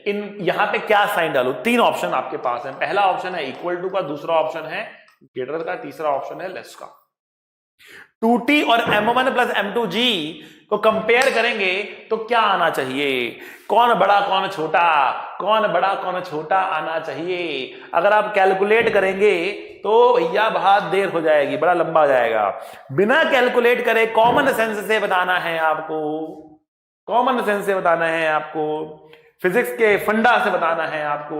इन यहां पे क्या साइन डालू? तीन ऑप्शन आपके पास है, पहला ऑप्शन है इक्वल टू का, दूसरा ऑप्शन है ग्रेटर का, तीसरा ऑप्शन है लेस का। 2t और m1 प्लस m2g को कंपेयर करेंगे तो क्या आना चाहिए? कौन बड़ा कौन छोटा, कौन बड़ा कौन छोटा आना चाहिए? अगर आप कैलकुलेट करेंगे तो भैया बहुत देर हो जाएगी, बड़ा लंबा हो जाएगा। बिना कैलकुलेट करे कॉमन सेंस से बताना है आपको, कॉमन सेंस से बताना है आपको, फिजिक्स के फंडा से बताना है आपको,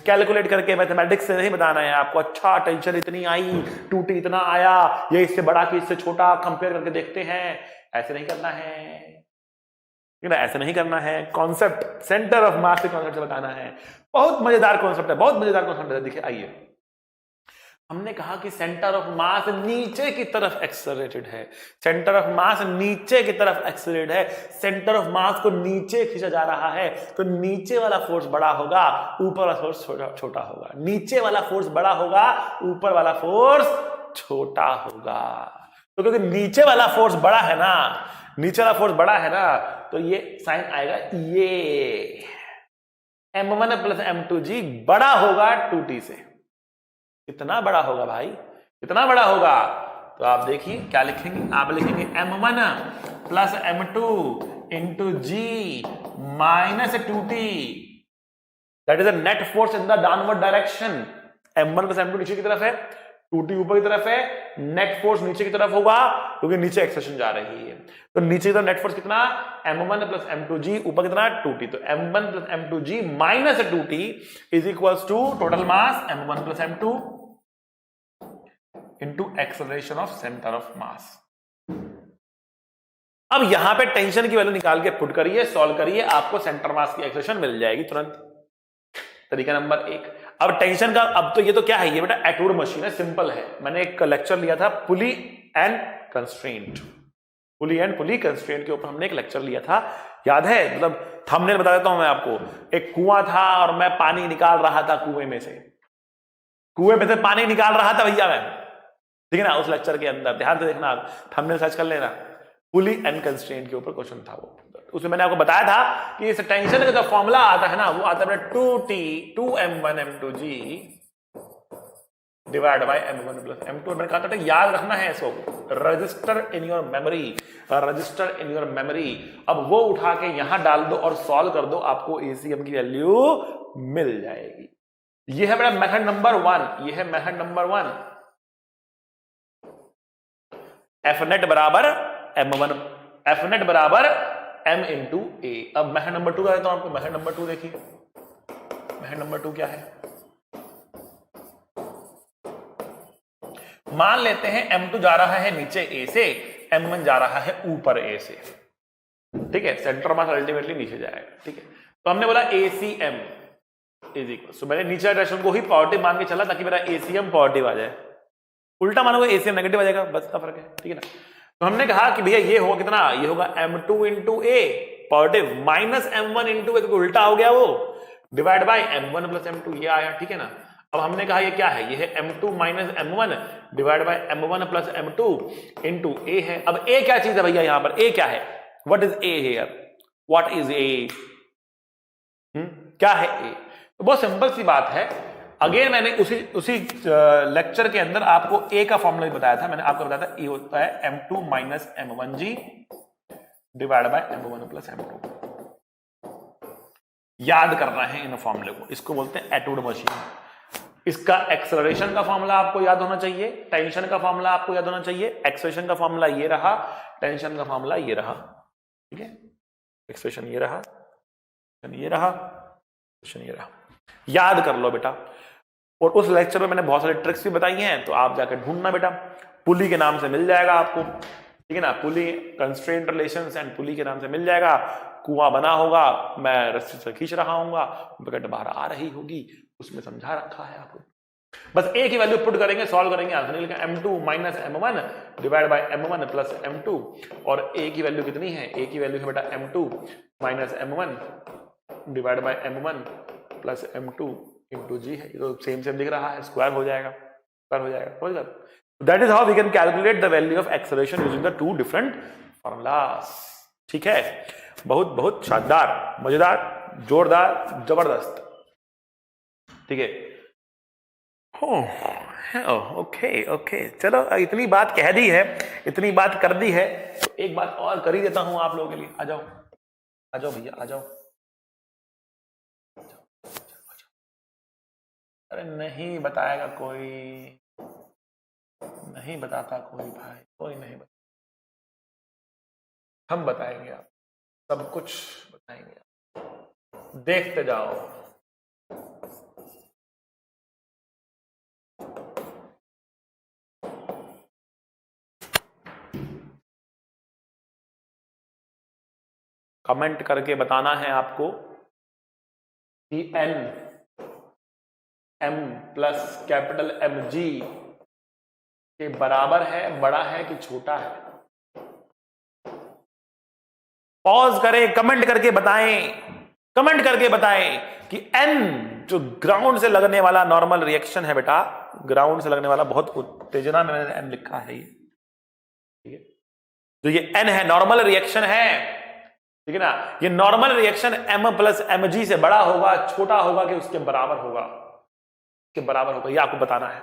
कैलकुलेट करके मैथमेटिक्स से नहीं बताना है आपको। अच्छा टेंशन इतनी आई, 2t इतना आया, ये इससे बड़ा कि इससे छोटा, कंपेयर करके देखते हैं, ऐसे नहीं करना है, ऐसे नहीं करना है। कॉन्सेप्ट सेंटर ऑफ मास के कॉन्सेप्ट से बताना है। बहुत मजेदार कॉन्सेप्ट है, बहुत मजेदार कॉन्सेप्ट है। देखिए आइए, हमने कहा कि सेंटर ऑफ मास नीचे की तरफ एक्सेलरेटेड है, सेंटर ऑफ मास नीचे की तरफ एक्सेलरेटेड है, सेंटर ऑफ मास को नीचे खींचा जा रहा है, तो नीचे वाला फोर्स बड़ा होगा, ऊपर वाला फोर्स छोटा होगा। नीचे वाला फोर्स बड़ा होगा, ऊपर वाला फोर्स छोटा होगा। तो क्योंकि नीचे वाला फोर्स बड़ा है ना, नीचे वाला फोर्स बड़ा है ना, तो ये साइन आएगा, ये m1 प्लस m2g बड़ा होगा 2t से। कितना बड़ा होगा भाई, कितना बड़ा होगा? तो आप देखिए क्या लिखेंगे, आप लिखेंगे m1 plus m2 into g minus 2t, that is the net force in the downward direction. m1 plus m2 नीचे की तरफ है, 2t ऊपर की तरफ है, नेट फोर्स नीचे की तरफ होगा क्योंकि नीचे एक्सेलरेशन जा रही है। तो नीचे की तरफ नेट फोर्स कितना? m1 प्लस m2g, ऊपर कितना? 2t। तो m1 plus m2g minus 2t is equals to total mass m1 plus m2 into acceleration of centre of mass. अब यहां पे टेंशन की वैल्यू निकाल के पुट करिए, सॉल्व करिए, आपको सेंटर मास की एक्सेलरेशन मिल जाएगी तुरंत। तरीका नंबर 1। अब टेंशन का, अब तो ये तो क्या है, ये बेटा एटवुड मशीन है, सिंपल है। मैंने एक लेक्चर लिया था pulley and constraint, pulley and pulley constraint के ऊपर हमने एक लेक्चर लिया था, याद है? मतलब थंबनेल बता देता हूं मैं आपको। एक कुआं था और मैं पानी निकाल रहा था कुएं में से, कुएं में से पानी निकाल रहा था भैया मैं, ठीक है ना? उस लेक्चर के अंदर ध्यान से देखना, आप थंबनेल सर्च कर लेना, पुली एंड कंस्ट्रेंट के ऊपर क्वेश्चन था वो। उसमें मैंने आपको बताया था कि इस टेंशन का जो फॉर्मूला आता है ना, वो आता है 2t 2m1 m2g divide by m1 plus m2। मैंने कहा था याद रखना है इसको, register in your memory, register in your memory. अब वो उठा के यहां डाल दो और सॉल्व कर दो, आपको एसीएम की वैल्यू मिल जाएगी। ये है मेरा मेथड नंबर 1, ये है मेथड नंबर 1। एफ नेट बराबर m1, एफ नेट बराबर m इंटू ए। अब मेथड नंबर 2 का देता हूं आपको, मेथड नंबर 2 देखिए, मेथड नंबर 2 क्या है? मान लेते हैं m2 जा रहा है नीचे a से, m1 जा रहा है ऊपर a से, ठीक है? सेंटर मास अल्टीमेटली नीचे जाएगा, ठीक है? तो हमने बोला ACM इज इक्वल, सो मैंने नीचे डायरेक्शन को ही पॉजिटिव मान के चला ताकि मेरा ACM पॉजिटिव आ जाए, उल्टा मानोगे ACM नेगेटिव आ जाएगा, बस का फर्क है, ठीक है ना? तो हमने कहा कि भैया ये होगा कितना, ये होगा m2 इंटू ए पॉजिटिव माइनस m1 इंटू ए, क्योंकि उल्टा हो गया वो, divide by m1 plus m2, ये आया, ठीक है ना? अब हमने कहा ये क्या है, ये है m2 minus m1 divide by m1 plus m2 into a है। अब a क्या चीज है भैया, यहां पर a क्या है? What is a here, what is a? क्या है a? तो बहुत सिंपल सी बात है। अगेन मैंने उसी लेक्चर के अंदर आपको a का फॉर्मूला भी बताया था, मैंने आपको बताया था a होता है m2 minus m1g divide by m1 plus m2। याद करना है इन फॉर्मूले को, इसको बोलते हैं एटवुड मशीन। इसका एक्सेलरेशन का फॉर्मूला आपको याद होना चाहिए, टेंशन का फॉर्मूला आपको याद होना चाहिए। एक्सेलरेशन का फॉर्मूला ये रहा, टेंशन का फॉर्मूला ये रहा, ठीक है? एक्सेलरेशन ये रहा, ये रहा, ये रहा, याद कर लो बेटा। और उस लेक्चर में मैंने बहुत सारी ट्रिक्स भी बताई हैं, तो आप जाकर ढूंढना बेटा, पुली के नाम से मिल जाएगा आपको, ठीक है ना, पुली कंस्ट्रेंट रिलेशंस एंड पुली के नाम से मिल जाएगा। कुआं बना होगा, मैं रस्सी से खींच रहा हूंगा, बकेट बाहर आ रही होगी, उसमें समझा रखा है आपको। बस एक ही वैल्यू पुट करेंगे, सॉल्व करेंगे, आंसर निकलेगा m2 minus m1 divide by m1 plus m2। और एक ही वैल्यू कितनी है, एक ही वैल्यू है बेटा m2 minus m1 divide by m1 plus m2 into g है। ये तो सेम दिख रहा है, स्क्वायर हो जाएगा, स्क्वायर हो जाएगा, समझ गए। That is how we can calculate the value of acceleration using the two different formulas. ठीक है, बहुत बहुत शानदार, मजेदार, जोरदार, जबरदस्त। ठीक है, ओके ओके, चलो इतनी बात कह दी है, इतनी बात कर दी है, तो एक बात और कर ही देता हूं आप लोगों के लिए। आ जाओ, आ जाओ भैया, आ जाओ। अरे नहीं बताएगा कोई, नहीं बताता कोई भाई, कोई नहीं बताता, हम बताएंगे, आप सब कुछ बताएंगे, देखते जाओ। कमेंट करके बताना है आपको कि n m plus capital mg के बराबर है, बड़ा है कि छोटा है। पॉज करें, कमेंट करके बताएं, कमेंट करके बताएं कि n जो ग्राउंड से लगने वाला नॉर्मल रिएक्शन है बेटा, ग्राउंड से लगने वाला, बहुत उत्तेजना में मैंने n लिखा है ये, ठीक है, तो ये n है, नॉर्मल रिएक्शन है, ठीक है ना। ये normal reaction m plus mg से बड़ा होगा, छोटा होगा कि उसके बराबर होगा, के बराबर होगा, ये आपको बताना है।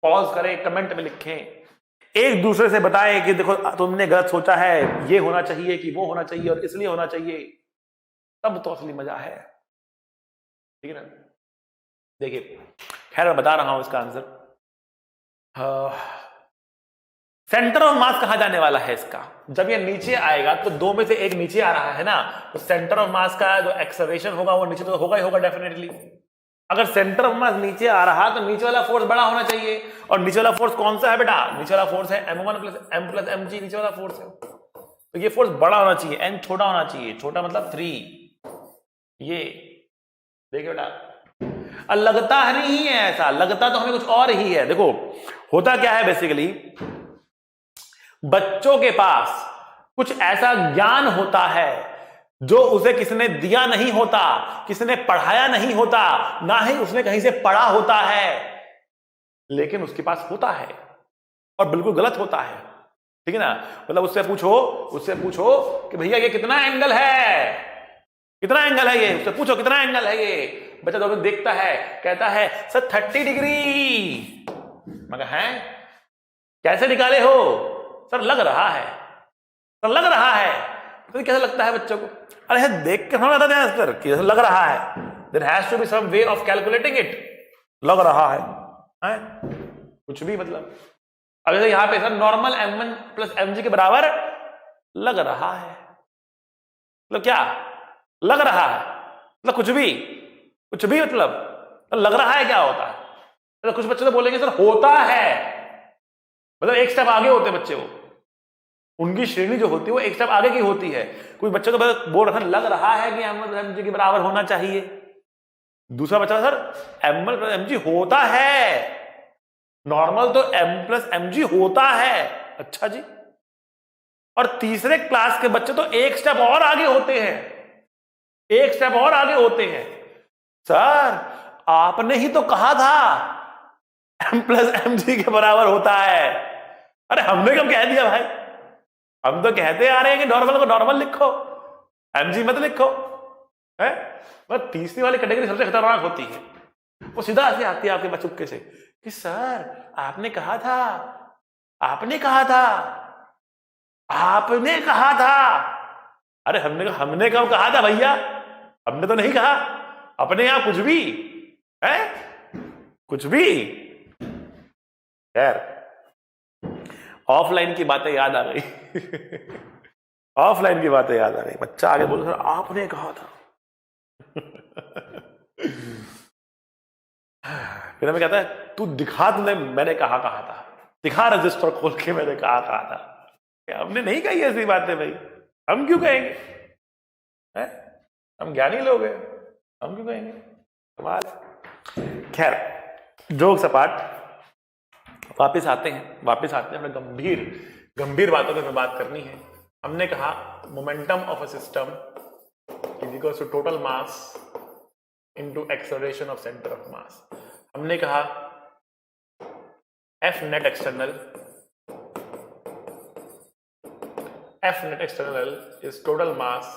पॉज करें, कमेंट में लिखें, एक दूसरे से बताएं कि देखो तुमने गलत सोचा है, ये होना चाहिए कि वो होना चाहिए और इसलिए होना चाहिए, तब तो असली मजा है, ठीक है ना। देखिए, खैर मैं बता रहा हूं इसका आंसर। सेंटर ऑफ मास कहां जाने वाला है इसका, जब ये नीचे आएगा तो दो में से एक नीचे आ रहा है ना, तो सेंटर ऑफ मास का जो एक्सेलरेशन होगा वो नीचे तो होगा ही होगा डेफिनेटली। अगर सेंटर ऑफ मास नीचे आ रहा तो नीचे वाला फोर्स बड़ा होना चाहिए, और नीचे वाला फोर्स कौन सा है बेटा, नीचे वाला फोर्स है m1 प्लस mg, नीचे वाला फोर्स है, तो ये फोर्स बड़ा होना चाहिए, n छोटा होना चाहिए, छोटा मतलब 3। ये देखिए बेटा, लगता है नहीं है ऐसा, लगता तो हमें कुछ और ही है। देखो होता क्या है, बेसिकली बच्चों के पास कुछ ऐसा ज्ञान होता है जो उसे किसने दिया नहीं होता, किसने पढ़ाया नहीं होता, ना ही उसने कहीं से पढ़ा होता है, लेकिन उसके पास होता है और बिल्कुल गलत होता है, ठीक है ना। मतलब उससे पूछो कि भैया ये कितना एंगल है, कितना एंगल है ये, उससे पूछो कितना एंगल है ये, बच्चा दोनों देखता है, कहता है सर 30 डिग्री, मगर है कैसे निकाले हो, सर लग रहा है, सर लग रहा है, तो कैसा लगता है बच्चों को, अरे देख के समझ आता है सर कैसा लग रहा है, there has to be some way of calculating it, लग रहा है कुछ भी, मतलब अब जैसे यहां पे sir normal m1 plus mg के बराबर लग रहा है, मतलब क्या लग रहा है, मतलब कुछ भी मतलब लग रहा है क्या होता है, तो कुछ बच्चे तो बोलेंगे सर होता है, मतलब एक स्टेप आगे होते हैं बच्चे, वो उनकी श्रेणी जो होती है वो एक स्टेप आगे की होती है। कोई बच्चा तो बोल रहा लग रहा है कि m1 mg के बराबर होना चाहिए, दूसरा बच्चा सर m1 प्लस mg होता है, नॉर्मल तो m प्लस mg होता है, अच्छा जी। और तीसरे क्लास के बच्चे तो एक स्टेप और आगे होते हैं, एक स्टेप और आगे होते हैं, सर आपने ही तो कहा था m प्लस mg के बराबर होता है, अरे हमने कब कह दिया भाई, हम तो कहते आ रहे हैं कि नॉर्मल को नॉर्मल लिखो, mg मत लिखो, है। मतलब तीसरी वाली कैटेगरी सबसे खतरनाक होती है, वो सीधा से आती है आपके पास चुपके से कि सर आपने कहा था, आपने कहा था, आपने कहा था, अरे हमने कब कहा था भैया, हमने तो नहीं कहा, अपने यहां कुछ भी है, कुछ भी। खैर ऑफलाइन की बातें याद आ गई ऑफलाइन की बातें याद आ गई, बच्चा आगे बोल सर आपने कहा था फिर हमें कहता है तू दिखा, तुमने मैंने कहा था, दिखा रजिस्टर खोल के मैंने कहा था। हमने नहीं कही ऐसी बातें भाई, हम क्यों कहेंगे? है? हम ज्ञानी लोग हैं, हम क्यों कहेंगे? कमाल। खैर, जोक सपाट, वापिस आते हैं अपने गंभीर बातों पे बात करनी है। हमने कहा momentum of a system is equal to total mass into acceleration of centre of mass. हमने कहा F net external is total mass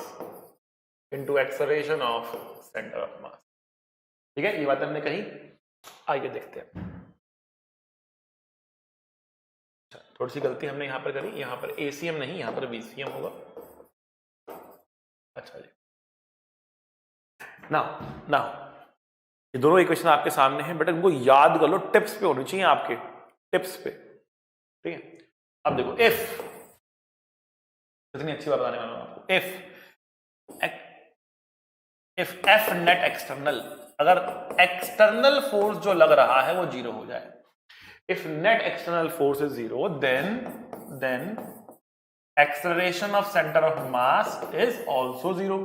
into acceleration of center of mass। ठीक है, ये बात हमने कही। आइए देखते हैं। थोड़ी सी गलती हमने यहां पर करी, यहां पर ACM नहीं, यहां पर VCM होगा। अच्छा जी, नाउ ये दोनों इक्वेशन आपके सामने हैं, बट इनको याद कर लो, टिप्स पे होनी चाहिए आपके, टिप्स पे। ठीक है, अब देखो इफ, कितनी अच्छी बात बताने वाला हूं आपको। इफ F नेट एक्सटर्नल, अगर एक्सटर्नल फोर्स जो लग रहा है वो जीरो हो जाए, if net external force is zero, then acceleration of centre of mass is also zero.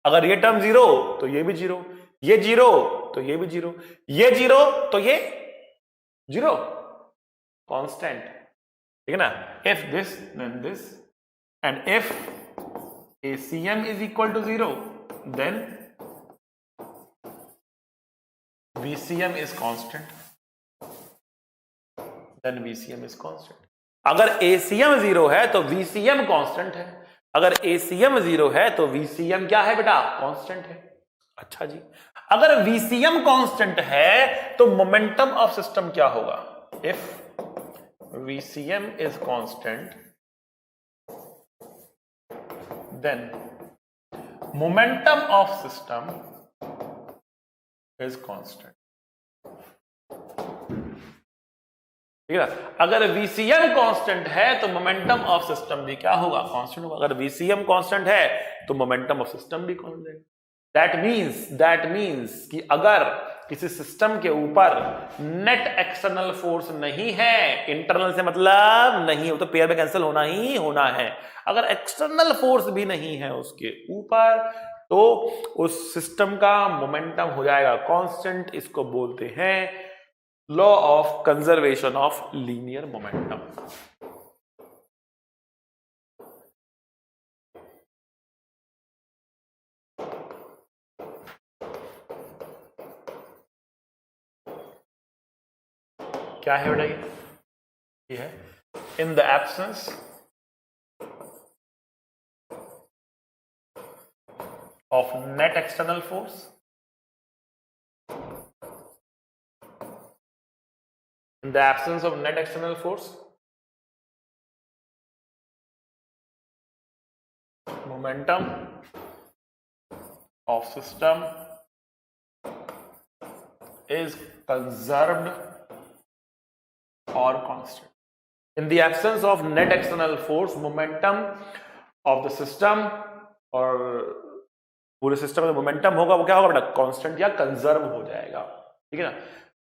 अगर ये टर्म जीरो तो ये भी जीरो, ये जीरो तो ये भी जीरो, ये जीरो तो ये जीरो, कांस्टेंट। ठीक है ना? If this then this, and if ACM is equal to zero, then VCM is constant, then VCM is constant. अगर ACM जीरो है तो VCM कांस्टेंट है, अगर ACM जीरो है तो VCM क्या है बेटा? कांस्टेंट है। अच्छा जी, अगर VCM कांस्टेंट है तो मोमेंटम ऑफ सिस्टम क्या होगा? If VCM is constant, then momentum of system is constant। ठीक है, अगर VCM कांस्टेंट है तो मोमेंटम ऑफ सिस्टम भी क्या होगा? कांस्टेंट होगा। अगर VCM कांस्टेंट है तो मोमेंटम ऑफ सिस्टम भी कांस्टेंट। दैट मींस कि अगर किसी सिस्टम के ऊपर नेट एक्सटर्नल फोर्स नहीं है, इंटरनल से मतलब नहीं, वो तो पेयर में कैंसिल होना ही होना है, अगर एक्सटर्नल फोर्स भी नहीं है उसके ऊपर, तो उस सिस्टम का मोमेंटम हो जाएगा कांस्टेंट। इसको बोलते हैं law of conservation of linear momentum. क्या है बेटा? ये है in the absence of net external force, in the absence of net external force, momentum of system is conserved or constant। In the absence of net external force, momentum of the system, और पूरे system में momentum होगा वो क्या होगा बेटा? Constant या conserve हो जाएगा। ठीक है ना?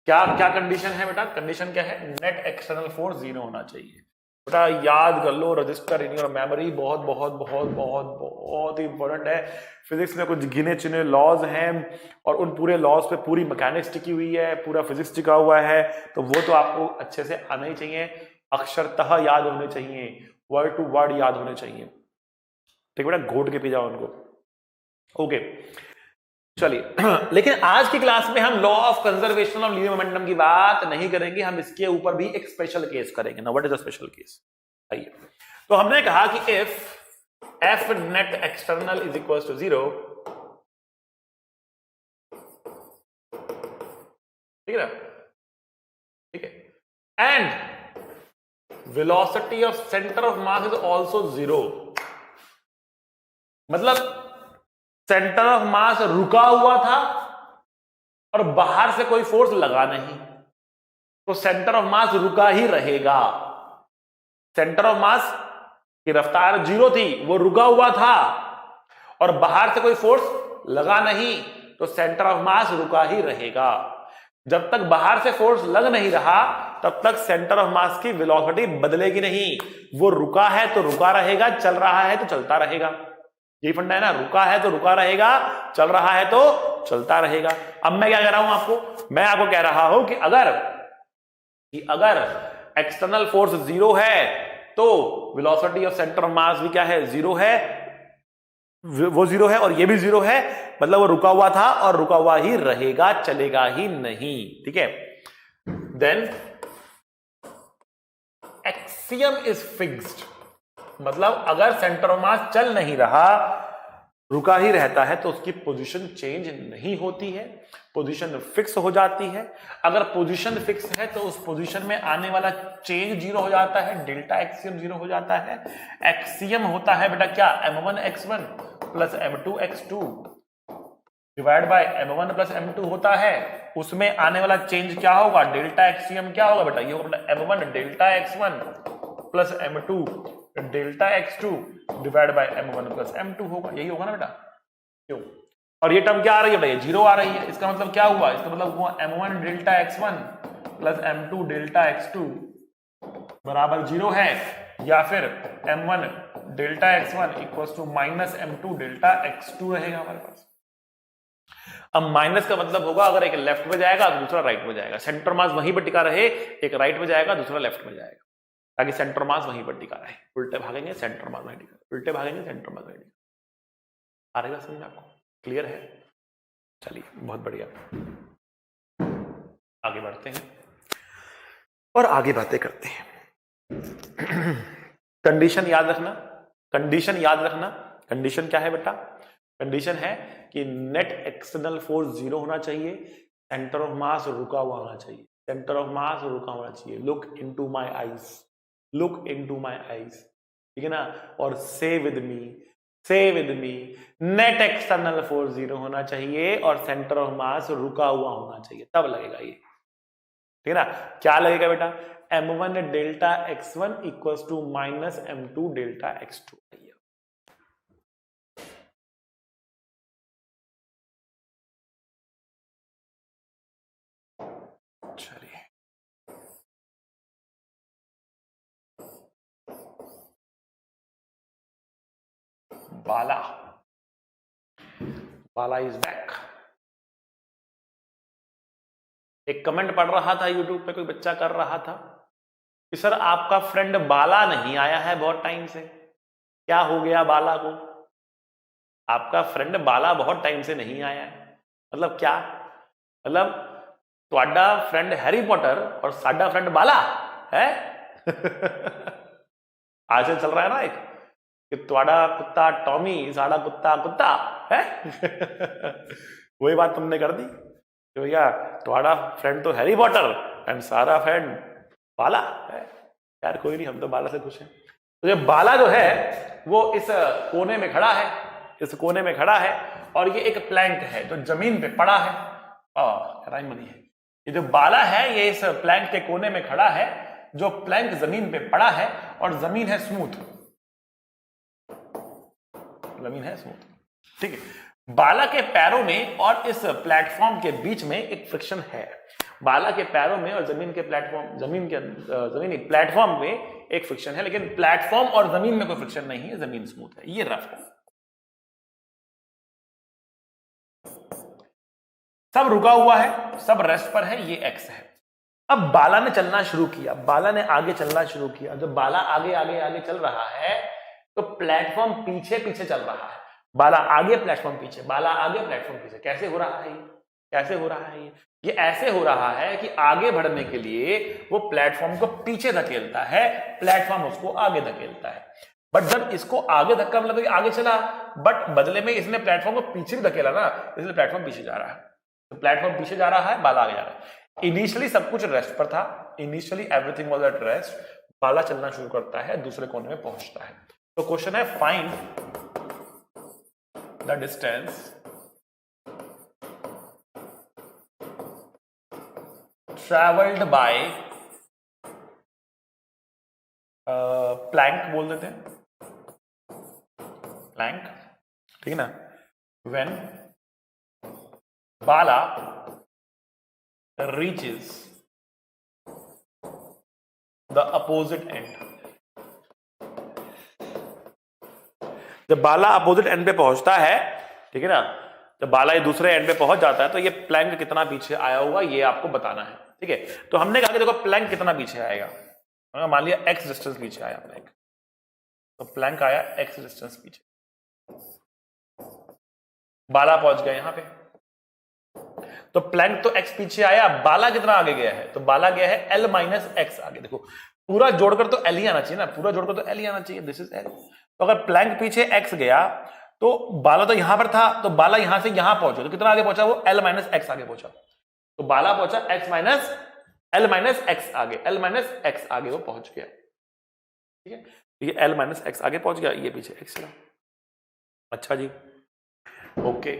क्या कंडीशन है बेटा? कंडीशन क्या है? नेट एक्सटर्नल फोर्स जीरो होना चाहिए। बेटा याद कर लो, रजिस्टर इन योर मेमोरी, बहुत बहुत बहुत बहुत बहुत ही इंपॉर्टेंट है। फिजिक्स में कुछ गिने चुने लॉज हैं और उन पूरे लॉज पे पूरी मैकेनिक्स टिकी हुई है, पूरा फिजिक्स टिका हुआ है, तो वो तो आपको अच्छे से आना ही चाहिए, अक्षरतः याद होने चाहिए, वर्ड टू वर्ड याद होने चाहिए। ठीक बेटा, घोट के पी जाओ उनको। ओके चलिए, लेकिन आज की क्लास में हम law of conservation of linear momentum की बात नहीं करेंगे, हम इसके ऊपर भी एक स्पेशल केस करेंगे ना। What is a special case? आइए, तो हमने कहा कि if F net external is equal to zero, ठीक है ना? ठीक है, and velocity of centre of mass is also zero, मतलब सेंटर ऑफ मास रुका हुआ था और बाहर से कोई फोर्स लगा नहीं, तो सेंटर ऑफ मास रुका ही रहेगा। सेंटर ऑफ मास की रफ्तार जीरो थी, वो रुका हुआ था और बाहर से कोई फोर्स लगा नहीं, तो सेंटर ऑफ मास रुका ही रहेगा। जब तक बाहर से फोर्स लग नहीं रहा तब तक सेंटर ऑफ मास की वेलोसिटी बदलेगी नहीं। वो रुका है तो रुका रहेगा, चल रहा है तो चलता रहेगा। यही फंडा है ना, रुका है तो रुका रहेगा, चल रहा है तो चलता रहेगा। अब मैं क्या कह रहा हूं आपको, मैं आपको कह रहा हूं कि अगर एक्सटर्नल फोर्स जीरो है तो वेलोसिटी ऑफ सेंटर ऑफ मास भी क्या है, जीरो है। वो जीरो है और ये भी जीरो है, मतलब वो रुका हुआ था और रुका हुआ ही रहेगा, चलेगा ही नहीं। ठीक है, देन एक्सियम इज फिक्स्ड, मतलब अगर सेंटर ऑफ मास चल नहीं रहा, रुका ही रहता है, तो उसकी पोजीशन चेंज नहीं होती है, पोजीशन फिक्स हो जाती है। अगर पोजीशन फिक्स है तो उस पोजीशन में आने वाला चेंज जीरो हो जाता है, डेल्टा एक्सियम जीरो हो जाता है। एक्सियम होता है बेटा क्या, m1 x1 plus m2 x2 divide by m1 plus m2 होता है। उसमें आने वाला चेंज क्या होगा, डेल्टा एक्सियम क्या होगा बेटा, ये होगा m1 delta x1 plus m2 delta x2 divide by m1 plus m2 होगा, यही होगा ना बेटा, क्यों। और ये टर्म क्या आ रही है बेटा, ये जीरो आ रही है। इसका मतलब क्या हुआ, इसका मतलब हुआ m1 delta x1 plus m2 delta x2 बराबर जीरो है, या फिर m1 delta x1 equal to minus m2 delta x2 रहेगा हमारे पास। अब माइनस का मतलब होगा अगर एक लेफ्ट में जाएगा तो दूसरा राइट में जाएगा, सेंटर मास वहीं पर टिका रहे, एक राइट में जाएगा दूसरा लेफ्ट में जाएगा, ताकि सेंटर मास वहीं पर टिका रहे। उल्टे भागेंगे सेंटर मास वहीं टिका, उल्टे भागेंगे सेंटर मास वहीं टिका। आ रही बात समझ में आपको, क्लियर है। चलिए बहुत बढ़िया, आगे बढ़ते हैं और आगे बातें करते हैं। कंडीशन याद रखना, कंडीशन याद रखना। कंडीशन क्या है बेटा, कंडीशन है कि नेट एक्सटर्नल फोर्स जीरो होना चाहिए, सेंटर ऑफ मास रुका हुआ होना चाहिए, सेंटर ऑफ मास रुका होना चाहिए। Look into my eyes, look into my eyes, ठीक है ना। और से with me, net external force zero होना चाहिए और सेंटर ऑफ मास रुका हुआ होना चाहिए, तब लगेगा ये, ठीक है ना। क्या लगेगा बेटा, m1 delta x1 equal to minus m2 delta x2। चलिए बाला इज बैक। एक कमेंट पढ़ रहा था यूट्यूब पे, कोई बच्चा कर रहा था कि सर आपका फ्रेंड बाला नहीं आया है बहुत टाइम से, क्या हो गया बाला को। आपका फ्रेंड बाला बहुत टाइम से नहीं आया है, मतलब क्या, मतलब ਤੁਹਾਡਾ फ्रेंड हैरी पॉटर और साडा फ्रेंड बाला है। आजकल चल रहा है ना एक कि ਤੁਹਾਡਾ कुत्ता टॉमी साडा कुत्ता कुत्ता है। वही बात तुमने कर दी कि भैया तुम्हारा फ्रेंड तो हैरी पॉटर एंड सारा फ्रेंड बाला है। यार कोई नहीं, हम तो बाला से खुश हैं। तो ये बाला जो है वो इस कोने में खड़ा है, इस कोने में खड़ा है, और ये एक प्लैंक है जो जमीन पे पड़ा है। राइम बनी है। ये जो बाला है ये इस प्लैंक के कोने में खड़ा है, जो प्लैंक जमीन पे पड़ा है, और जमीन है स्मूथ, जमीन है स्मूथ, ठीक है। बाला के पैरों में और इस प्लेटफॉर्म के बीच में एक फ्रिक्शन है। बाला के पैरों में और जमीन के प्लेटफॉर्म, जमीनी प्लेटफॉर्म में एक फ्रिक्शन है, लेकिन प्लेटफॉर्म और जमीन में कोई फ्रिक्शन नहीं है, जमीन स्मूथ है। ये रफ है, सब रुका हुआ है, सब रेस्ट पर है, ये एक्स है। अब बाला ने चलना शुरू किया, बाला ने आगे चलना शुरू किया। जब बाला आगे आगे आगे चल रहा है तो प्लेटफॉर्म पीछे पीछे चल रहा है। बाला आगे प्लेटफॉर्म पीछे, बाला आगे प्लेटफॉर्म पीछे। कैसे हो रहा है ये, कैसे हो रहा है ये ऐसे हो रहा है कि आगे बढ़ने के लिए वो प्लेटफॉर्म को पीछे धकेलता है, प्लेटफॉर्म उसको आगे धकेलता है। बट जब इसको आगे धक्का मतलब कि आगे चला, बट बदले में इसने प्लेटफॉर्म को पीछे भी धकेला ना, इसलिए प्लेटफॉर्म पीछे जा रहा है। तो प्लेटफॉर्म पीछे जा रहा है, बाला आगे जा रहा है। इनिशियली सब कुछ रेस्ट पर था, initially everything was at rest. बाला चलना शुरू करता है, दूसरे कोने में पहुंचता है। तो क्वेश्चन है find the distance travelled by plank, बोल देते हैं प्लैंक, ठीक है ना, when Bala reaches the opposite end. जब बाला अपोजिट एंड पे पहुंचता है, ठीक है ना, जब बाला ये दूसरे एंड पे पहुंच जाता है तो ये प्लैंक कितना पीछे आया होगा ये आपको बताना है, ठीक है। तो हमने कहा कि देखो प्लैंक कितना पीछे आएगा, मान लिया x डिस्टेंस पीछे आया प्लैंक, तो प्लैंक आया x डिस्टेंस पीछे, बाला पहुंच गया यहां पे, तो प्लैंक तो x पीछे आया, बाला कितना आगे गया है, तो बाला गया है l माइनस एक्स आगे। देखो पूरा जोड़कर तो l ही आना चाहिए ना, पूरा जोड़कर तो l ही आना चाहिए, दिस इज l। तो अगर प्लैंक पीछे x गया तो बाला तो यहां पर था, तो बाला यहां से यहां पहुंचा, तो कितना आगे पहुंचा वो l माइनस एक्स आगे पहुंचा, तो बाला पहुंचा x minus l minus x आगे, l माइनस एक्स आगे वो पहुंच गया, ठीक है। ये l माइनस एक्स आगे पहुंच गया, ये पीछे x चला। अच्छा जी, ओके।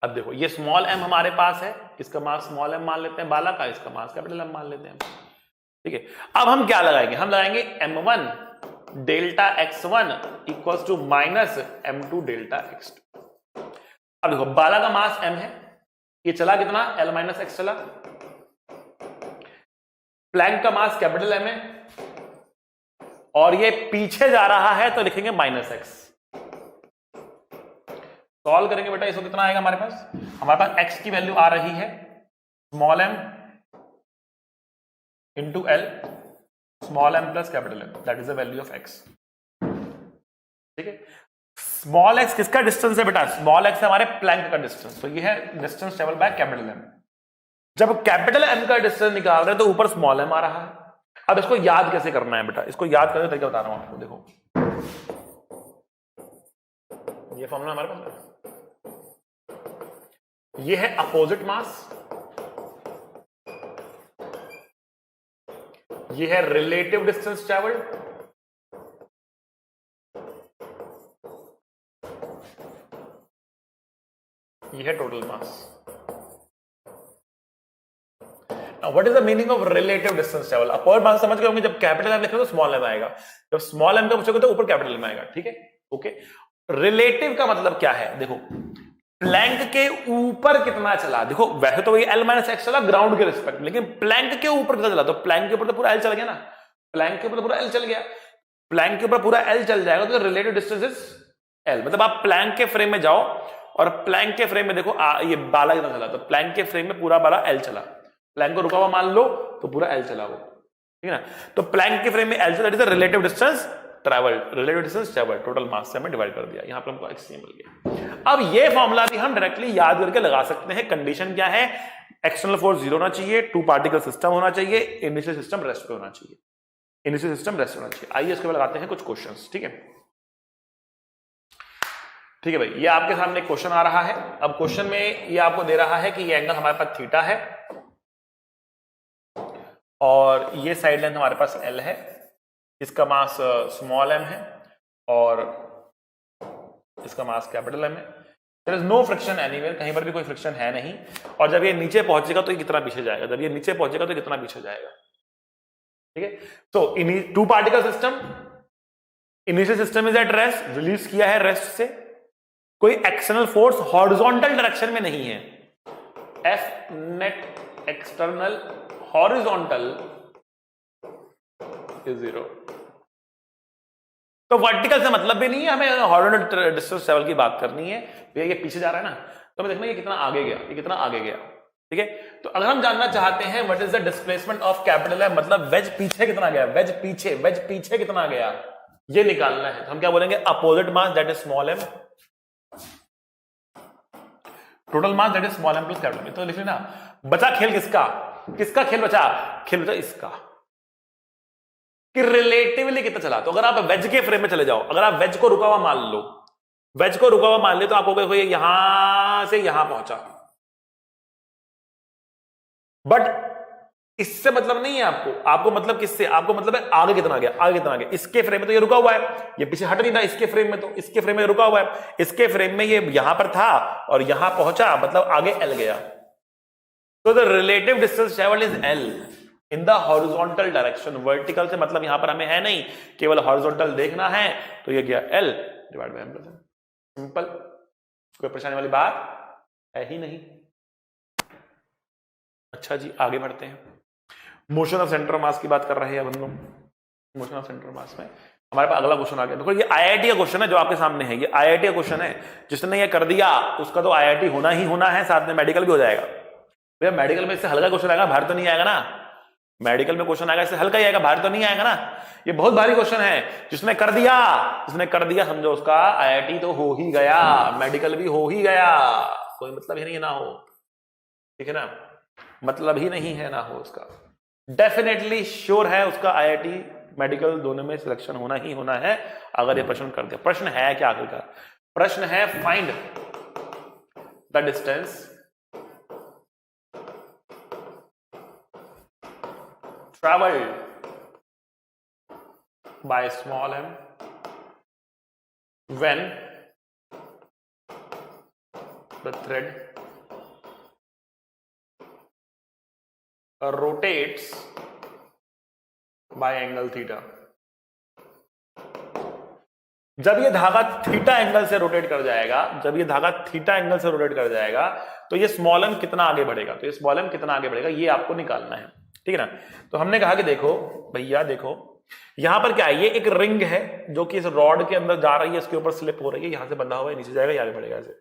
अब देखो ये स्मॉल m हमारे पास है, इसका मास स्मॉल m मान लेते हैं बाला का, इसका मास कैपिटल M मान लेते हैं, ठीक है। अब हम क्या लगाएंगे, हम लगाएंगे m1 delta x1 equals to minus m2 delta x2। अब देखो बाला का मास m है, ये चला कितना l माइनस एक्स चला, प्लैंक का मास कैपिटल M है और ये पीछे जा रहा है तो लिखेंगे माइनस एक्स। सॉल्व करेंगे बेटा, इसको कितना आएगा हमारे पास x की वैल्यू आ रही है small m into L small m plus capital M, that is the value of x, ठीक है। स्मॉल x किसका डिस्टेंस है बेटा, स्मॉल x है हमारे प्लैंक का डिस्टेंस, तो ये है distance travel by capital M। जब कैपिटल M का डिस्टेंस निकाल रहे हैं तो ऊपर स्मॉल m आ रहा है। अब इसको याद कैसे करना है बेटा, इसको याद करने का तरीका बता रहा हूं आपको। देखो ये फॉर्मूला हमारे पास है, ये है अपोजिट मास, ये है रिलेटिव डिस्टेंस ट्रैवल्ड, ये है total mass. What is the meaning of relative distance travel, opposite mass समझ गए होंगे, जब कैपिटल M लिखोगे तो स्मॉल m आएगा, जब स्मॉल m का पूछोगे तो ऊपर कैपिटल M आएगा, ठीक है, ओके। रिलेटिव का मतलब क्या है, देखो प्लैंक के ऊपर कितना चला, देखो वैसे तो ये l माइनस एक्स चला ग्राउंड के रिस्पेक्ट में, लेकिन प्लैंक के ऊपर कितना चला, तो प्लैंक के ऊपर तो पूरा l चल गया ना, प्लैंक के ऊपर तो पूरा l चल गया, प्लैंक के ऊपर पूरा l चल जाएगा तो रिलेटिव डिस्टेंस इज l। मतलब आप प्लैंक के फ्रेम में जाओ और प्लैंक के फ्रेम में देखो ये बाला कितना चला, तो प्लैंक के फ्रेम में पूरा बाला l चला, प्लैंक को रुका हुआ मान लो तो पूरा l चला वो, ठीक है ना। तो प्लैंक के फ्रेम में l चला, that is the relative distance travelled, relative distance travelled total mass से हमें डिवाइड कर दिया, यहां पर हमको x मिल गया। अब ये फॉर्मूला भी हम डायरेक्टली याद करके लगा सकते हैं। कंडीशन क्या है, एक्सटर्नल फोर्स 0 होना चाहिए, 2 पार्टिकल सिस्टम होना चाहिए, इनिशियल सिस्टम रेस्ट पे होना चाहिए, इनिशियल सिस्टम रेस्ट होना चाहिए। आइए इसके बाद लगाते हैं कुछ क्वेश्चंस, ठीक है, ठीक है भाई। ये आपके सामने क्वेश्चन आ रहा है। अब क्वेश्चन में ये आपको दे रहा है कि ये एंगल हमारे पास थीटा है और ये साइड लेंथ हमारे पास l है, इसका मास स्मॉल m है और इसका मास कैपिटल M है। There is no friction anywhere, कहीं पर भी कोई फ्रिक्शन है नहीं। और जब ये नीचे पहुंचेगा तो ये कितना पीछे जाएगा, जब ये नीचे पहुंचेगा तो कितना पीछे जाएगा, ठीक है। तो 2 particle system, initial system is at rest, release किया है रेस्ट से, कोई एक्सटर्नल फोर्स हॉरिजॉन्टल डायरेक्शन में नहीं है, F net external horizontal is 0। तो वर्टिकल से मतलब भी नहीं है, हमें हॉरिजॉन्टल डिस्टेंस ट्रैवल की बात करनी है। ये पीछे जा रहा है ना, तो हमें देखना ये कितना आगे गया, ये कितना आगे गया, ठीक है। तो अगर हम जानना चाहते हैं what is the displacement of capital M, मतलब वेज पीछे कितना गया, वेज पीछे कितना गया, ये निकालना है। तो हम क्या बोलेंगे, opposite mass that is small m, total mass that is small m plus capital M। तो लिख लेना, बचा खेल किसका, किसका खेल बचा, खेल बचा इसका, कि रिलेटिवली कितना चला। तो अगर आप वेज के फ्रेम में चले जाओ, अगर आप वेज को रुका हुआ मान लो, वेज को रुका हुआ मान ले, तो आपको यहां से यहां पहुंचा, बट इससे मतलब नहीं है आपको मतलब किससे, आपको मतलब है आगे कितना गया, आगे कितना गया। इसके फ्रेम में तो ये रुका हुआ है, ये पीछे हट नहीं रहा, इसके फ्रेम में तो, इसके फ्रेम में रुका हुआ है, इसके फ्रेम में ये यहां पर था और यहां पहुंचा, मतलब आगे L गया। तो the relative distance travelled is L in the horizontal direction. Vertical से मतलब यहां पर हमें है नहीं, केवल हॉरिजॉन्टल देखना है, तो ये गया L divide by M। Simple, कोई परेशानी वाली बात है ही नहीं। अच्छा जी, आगे बढ़ते हैं। Motion of centre of mass की बात कर रहे हैं अब हम लोग। मोशन ऑफ सेंटर ऑफ मास में हमारे पास अगला क्वेश्चन आ गया। देखो ये आईआईटी का क्वेश्चन है जो आपके सामने है, ये आईआईटी का क्वेश्चन है। जिसने ये कर दिया उसका तो आईआईटी होना ही होना है, साथ में मेडिकल भी हो जाएगा। भैया मेडिकल में इससे हल्का क्वेश्चन आएगा, भारी तो नहीं आएगा ना। मेडिकल में क्वेश्चन आएगा इससे हल्का ही आएगा, भारी तो नहीं आएगा ना। ये बहुत भारी क्वेश्चन है। जिसने कर दिया समझो उसका आईआईटी तो हो ही गया, मेडिकल भी हो ही गया। कोई मतलब ही नहीं है ना हो, ठीक है ना, मतलब ही नहीं है ना हो उसका। डेफिनेटली श्योर है उसका आईआईटी मेडिकल दोनों में सिलेक्शन होना ही होना है अगर ये प्रश्न कर दिया। प्रश्न है क्या आखिरकार? प्रश्न है find the distance traveled by small m when the thread rotates by angle theta। जब ये धागा थीटा एंगल से रोटेट कर जाएगा, जब ये धागा थीटा एंगल से रोटेट कर जाएगा तो ये स्मॉल m कितना आगे बढ़ेगा, तो ये स्मॉल m कितना आगे बढ़ेगा ये आपको निकालना है, ठीक है ना। तो हमने कहा कि देखो भैया देखो यहां पर क्या है, ये एक रिंग है जो कि इस रॉड के अंदर जा रही है, इसके ऊपर स्लिप हो रही है, यहां से बंधा हुआ है, नीचे जाएगा, ये आगे बढ़ेगा ऐसे,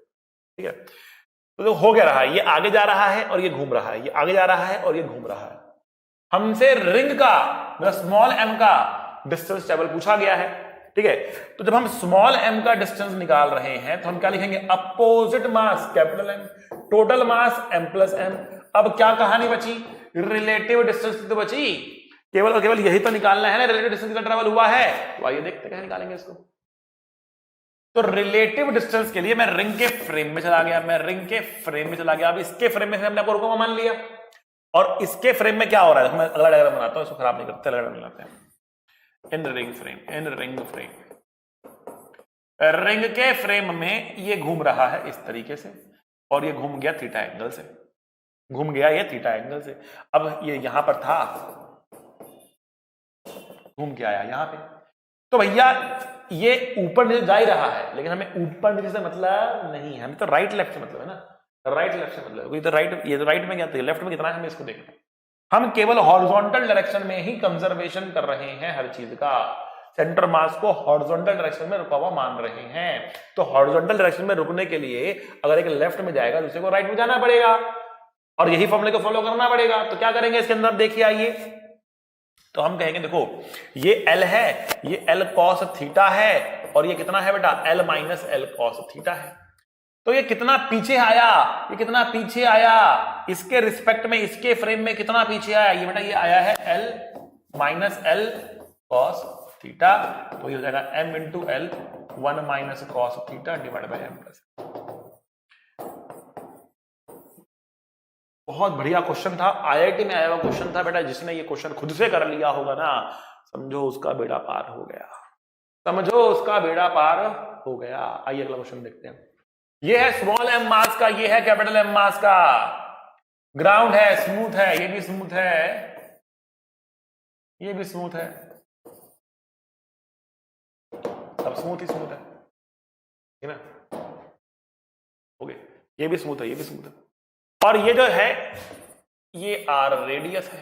ठीक है। तो हो क्या रहा है, ये आगे जा रहा है और ये घूम रहा है, ये आगे जा रहा है और ये घूम रहा है। हमसे रिंग का मतलब स्मॉल m का डिस्टेंस ट्रेवल पूछा गया है, ठीक है। तो जब हम स्मॉल m का डिस्टेंस निकाल रहे हैं तो हम क्या लिखेंगे, अपोजिट मास capital M, total mass m plus m। अब क्या कहानी बची, रिलेटिव डिस्टेंस तो बची, केवल और केवल यही तो निकालना है ना, रिलेटिव डिस्टेंस कितना ट्रैवल हुआ है। तो आइए देखते हैं निकालेंगे इसको। तो रिलेटिव डिस्टेंस के लिए मैं रिंग के फ्रेम में चला गया, अब इसके फ्रेम में हमने आपको रुको मान लिया, और इसके फ्रेम में क्या हो रहा है, मैं अगला डायग्राम बनाता हूं, इसको खराब नहीं करते, अगला डायग्राम बनाते हैं। इन रिंग फ्रेम, रिंग के फ्रेम में ये घूम रहा है इस तरीके से, और ये घूम गया थीटा एंगल से, अब ये यहां पर था, घूम के आया यहां पे। तो भैया ये ऊपर नीचे जा ही रहा है, लेकिन हमें ऊपर नीचे से मतलब नहीं है, हमें तो राइट लेफ्ट से मतलब है ना, राइट लेफ्ट से मतलब। ये तो राइट में क्या, लेफ्ट में कितना है हमें इसको देखना है। हम केवल हॉरिजॉन्टल डायरेक्शन में ही कंजर्वेशन कर रहे हैं हर चीज का, सेंटर मास को हॉरिजॉन्टल डायरेक्शन में रुका हुआ मान रहे हैं। तो हॉरिजॉन्टल डायरेक्शन में रुकने के लिए अगर एक लेफ्ट में जाएगा दूसरे को राइट में जाना पड़ेगा, और यही फॉर्मूले को फॉलो करना पड़ेगा। तो क्या करेंगे इसके अंदर, देखिए आइए, तो हम कहेंगे देखो ये L है, ये L cos थीटा है, और ये कितना है बेटा, L minus L cos theta है। तो ये कितना पीछे आया, इसके रिस्पेक्ट में, इसके फ्रेम में कितना पीछे आया, ये बेटा ये आया है L minus L cos theta. तो ये हो जाएगा m into L 1 minus cos theta divide by m plus. बहुत बढ़िया क्वेश्चन था, आईआईटी में आया हुआ क्वेश्चन था बेटा। जिसने ये क्वेश्चन खुद से कर लिया होगा ना, समझो उसका बेड़ा पार हो गया, आइए अगला क्वेश्चन देखते हैं। ये है स्मॉल m मास का, ये है कैपिटल M मास का। ग्राउंड है, स्मूथ है, ये भी स्मूथ है, सब स्मूथ ही स्मूथ है, ठीक है ना, हो गया। ये भी स्मूथ है, और ये जो है ये R रेडियस है,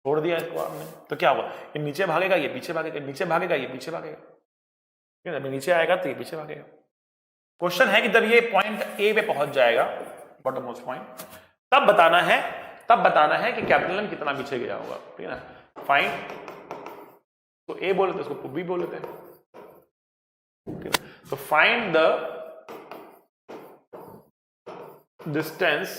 छोड़ दिया इसको आपने, तो क्या हुआ, ये नीचे भागेगा, ये पीछे भागेगा, नीचे भागेगा, ये पीछे भागेगा, ठीक है ना, नीचे आएगा तो ये पीछे भागेगा। क्वेश्चन है कि जब ये पॉइंट A पे पहुंच जाएगा, बॉटम मोस्ट पॉइंट, तब बताना है कि कैपिटल M कितना पीछे गया होगा, ठीक है ना। फाइंड, तो A बोलते हैं, उसको B बोलते हैं, तो find the distance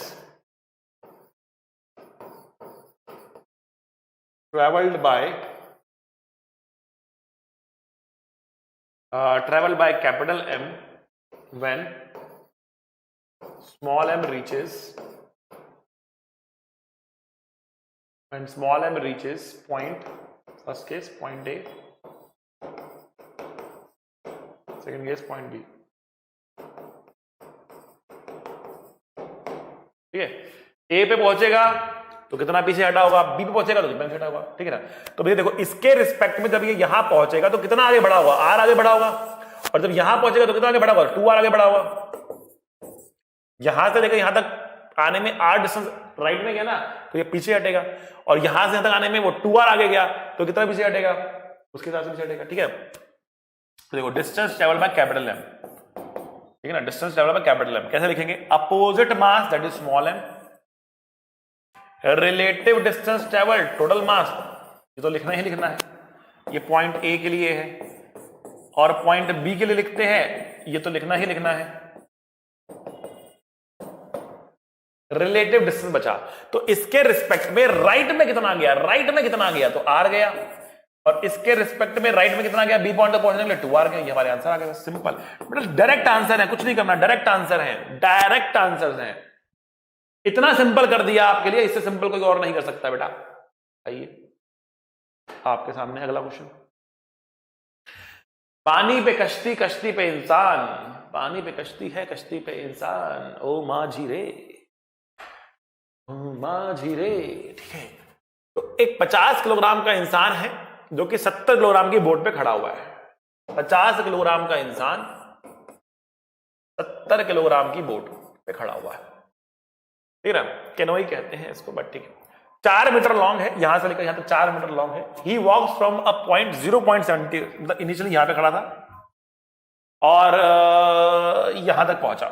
traveled by capital M when small m reaches point, first case point A, second case point B, ठीक है। ए पे पहुंचेगा तो कितना पीछे हटा होगा, बी पे पहुंचेगा तो कितना पीछे हटा होगा, ठीक है ना। तो भैया देखो इसके रिस्पेक्ट में जब ये यहां पहुंचेगा तो कितना आगे बढ़ा होगा, आर आगे बढ़ा होगा, और जब यहां पहुंचेगा तो कितना आगे बढ़ा होगा, 2r आगे बढ़ा होगा। यहां से लेकर यहां तक आने में r डिस्टेंस राइट में गया ना, तो ये पीछे हटेगा, और यहां से यहां तक आने में वो 2r आगे गया, तो कितना पीछे हटेगा, उसके हिसाब से पीछे हटेगा। ठीक है, तो देखो distance travel by capital M, ठीक है ना, distance travel by capital M कैसे लिखेंगे, opposite mass that is small m, relative distance travel total mass, ये तो लिखना ही लिखना है, ये पॉइंट A के लिए है, और पॉइंट B के लिए लिखते हैं, ये तो लिखना ही लिखना है, रिलेटिव डिस्टेंस बचा, तो इसके रिस्पेक्ट में राइट में कितना गया, राइट में कितना गया, तो r गया, और इसके रिस्पेक्ट में राइट में कितना गया, B पॉइंट तक पहुंचने के लिए 2r गया, ये हमारे आंसर आ गया, सिंपल, मतलब डायरेक्ट आंसर है, कुछ नहीं करना, डायरेक्ट आंसर है, डायरेक्ट आंसर है, इतना सिंपल कर दिया आपके लिए, इससे सिंपल कोई और नहीं कर सकता बेटा। आइए आपके सामने अगला क्वेश्चन, पानी पे कश्ती, कश्ती पे इंसान, पानी पे कश्ती है, कश्ती पे इंसान, ओ माझी रे, ओ माझी रे। ठीक है, तो एक 50 किलोग्राम का इंसान है जो कि 70 किलोग्राम की बोट पे खड़ा हुआ है, 50 किलोग्राम का इंसान 70 किलोग्राम की बोट पे खड़ा हुआ है, ठीक है ना, कैनोई कहते हैं इसको, बट ठीक है, 4 मीटर लॉन्ग है, यहां से लेकर यहां तक 4 मीटर लॉन्ग है, ही वॉक्स फ्रॉम अ पॉइंट 0.70, मतलब इनिशियली यहां पे खड़ा था और यहां तक पहुंचा।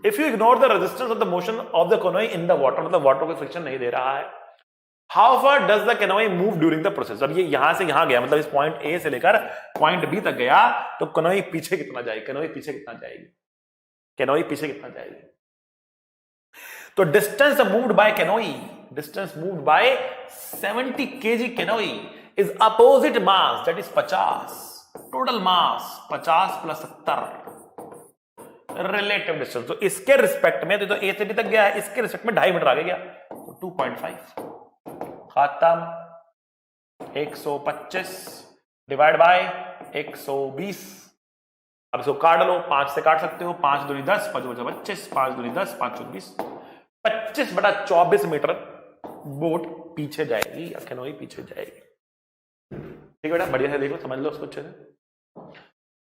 If you ignore the resistance of the motion of the canoe in the water, मतलब वाटर को फ्रिक्शन नहीं दे रहा है, how far does the canoe move during the process, अब ये यहां से यहां गया, मतलब इस पॉइंट ए से लेकर पॉइंट बी तक गया, तो कैनोई पीछे कितना जाएगी, कैनोई पीछे कितना जाएगी, कैनोई पीछे कितना जाएगी, तो distance moved by canoe, distance moved by 70 kg canoe is opposite mass that is 50, total mass 50 plus 70, relative distance, तो इसके रिस्पेक्ट में तो ए से बी तक गया है, इसके रिस्पेक्ट में 2.5 मीटर आगे गया, तो 2.5 खत्म, 125 डिवाइड बाय 120, अब इसको काट लो, 5 से काट सकते हो, 5 दूनी 10, 5 बचा 25, 5 दूनी 10, 5 चौक 20, 25/24 मीटर बोट पीछे जाएगी, या कैनोई पीछे जाएगी। ठीक है बेटा, बढ़िया है, देखो समझ लो उसको अच्छे से।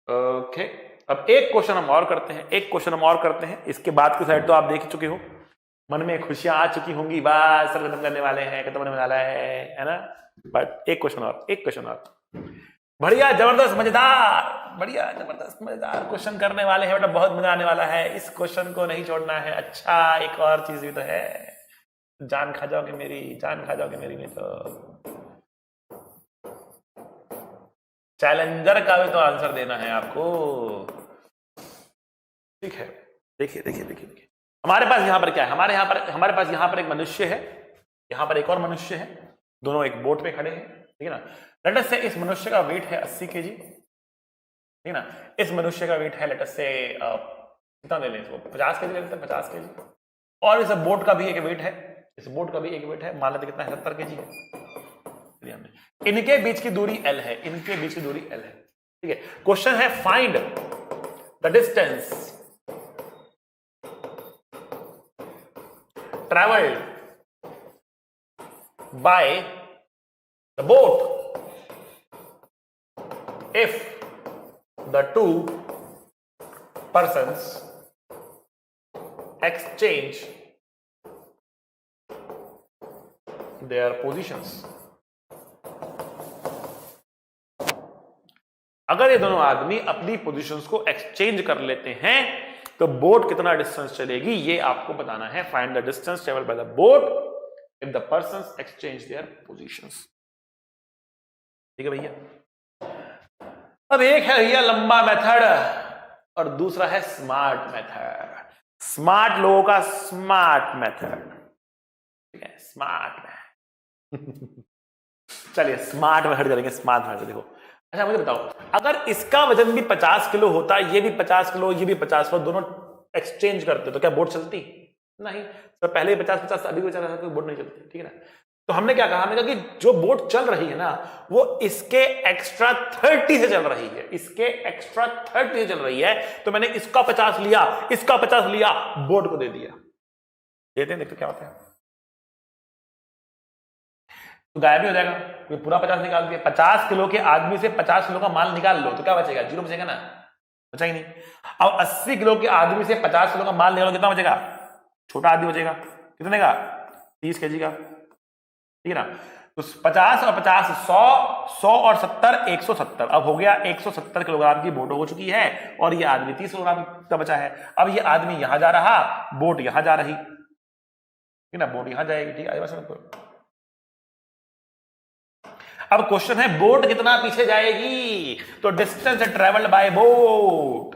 ओके, अब एक क्वेश्चन हम और करते हैं, एक क्वेश्चन हम और करते हैं, इसके बाद की साइड तो आप देख चुके हो, मन में खुशियां आ चुकी होंगी, बस सब खत्म करने वाले हैं, खत्म होने वाला है ना, बट एक क्वेश्चन और, एक क्वेश्चन और, बढ़िया जबरदस्त मजेदार, बढ़िया जबरदस्त मजेदार क्वेश्चन करने वाले हैं बेटा, बहुत मजा आने वाला है, इस क्वेश्चन को नहीं छोड़ना है। अच्छा, एक और चीज भी तो है, जान खा जाओगे मेरी, जान खा जाओगे मेरी, नहीं तो चैलेंजर का भी तो आंसर देना है आपको। ठीक है, देखिए देखिए देखिए देखिए, हमारे पास यहां पर क्या है, हमारे पास यहां पर एक मनुष्य है, यहां पर एक और मनुष्य है, दोनों एक बोट पे खड़े हैं, ठीक है ना, लेट अस से इस मनुष्य का वेट है 80 kg, ठीक है ना, इस मनुष्य का वेट है लेट अस से कितना ले लें इसको, 50 kg ले लेते हैं, 50 kg, और इस बोट का भी एक वेट है, इस बोट का भी एक वेट है, मान लेते कितना है, 70 kg है, इनके बीच की दूरी L है, इनके बीच की दूरी L है, ठीक है। क्वेश्चन है find the distance travelled by the boat if the two persons exchange their positions, अगर ये दोनों आदमी अपनी पोजीशंस को एक्सचेंज कर लेते हैं तो बोट कितना डिस्टेंस चलेगी, ये आपको बताना है। Find the distance travel by the boat if the persons exchange there positions. ठीक है भैया, अब एक है भैया लंबा मेथड और दूसरा है स्मार्ट मेथड, स्मार्ट लोगों का स्मार्ट मेथड, ठीक है, स्मार्ट मेथड। चलिए स्मार्ट मेथड करेंगे, स्मार्ट मेथड। देखो, अच्छा मुझे बताओ, अगर इसका वजन भी 50 किलो होता, ये भी 50 किलो, ये भी 50 किलो, दोनों एक्सचेंज करते तो क्या बोट चलती? नहीं, तो पहले 50-50 अभी भी 50, कोई बोट नहीं चलती, ठीक है ना। तो हमने क्या कहा, हमने कहा कि जो बोट चल रही है ना वो इसके एक्स्ट्रा 30 से चल रही है, इसके एक्स्ट्रा 30 से चल रही है, तो मैंने इसका 50 लिया, इसका 50 लिया, बोट को दे दिया। देते हैं, देखते क्या होता है, तो गायब ही हो जाएगा, कोई पूरा 50 निकाल दिया। 50 किलो के आदमी से 50 किलो का माल निकाल लो तो क्या बचेगा, 0 बचेगा ना, बचा ही नहीं। अब 80 किलो के आदमी से 50 किलो का माल निकालो, कितना बचेगा, छोटा आदमी बचेगा कितने का, 30 kg का, ठीक है ना। तो 50 और 50 100, 100 और 70 170, अब हो गया 170 किलोग्राम की बोट हो चुकी है और ये आदमी 30 किलोग्राम का बचा है। अब ये आदमी यहां जा रहा, बोट यहां जा रही, ठीक है ना, बोट यहां जाएगी, ठीक है। अब क्वेश्चन है बोट कितना पीछे जाएगी, तो distance travelled bye boat,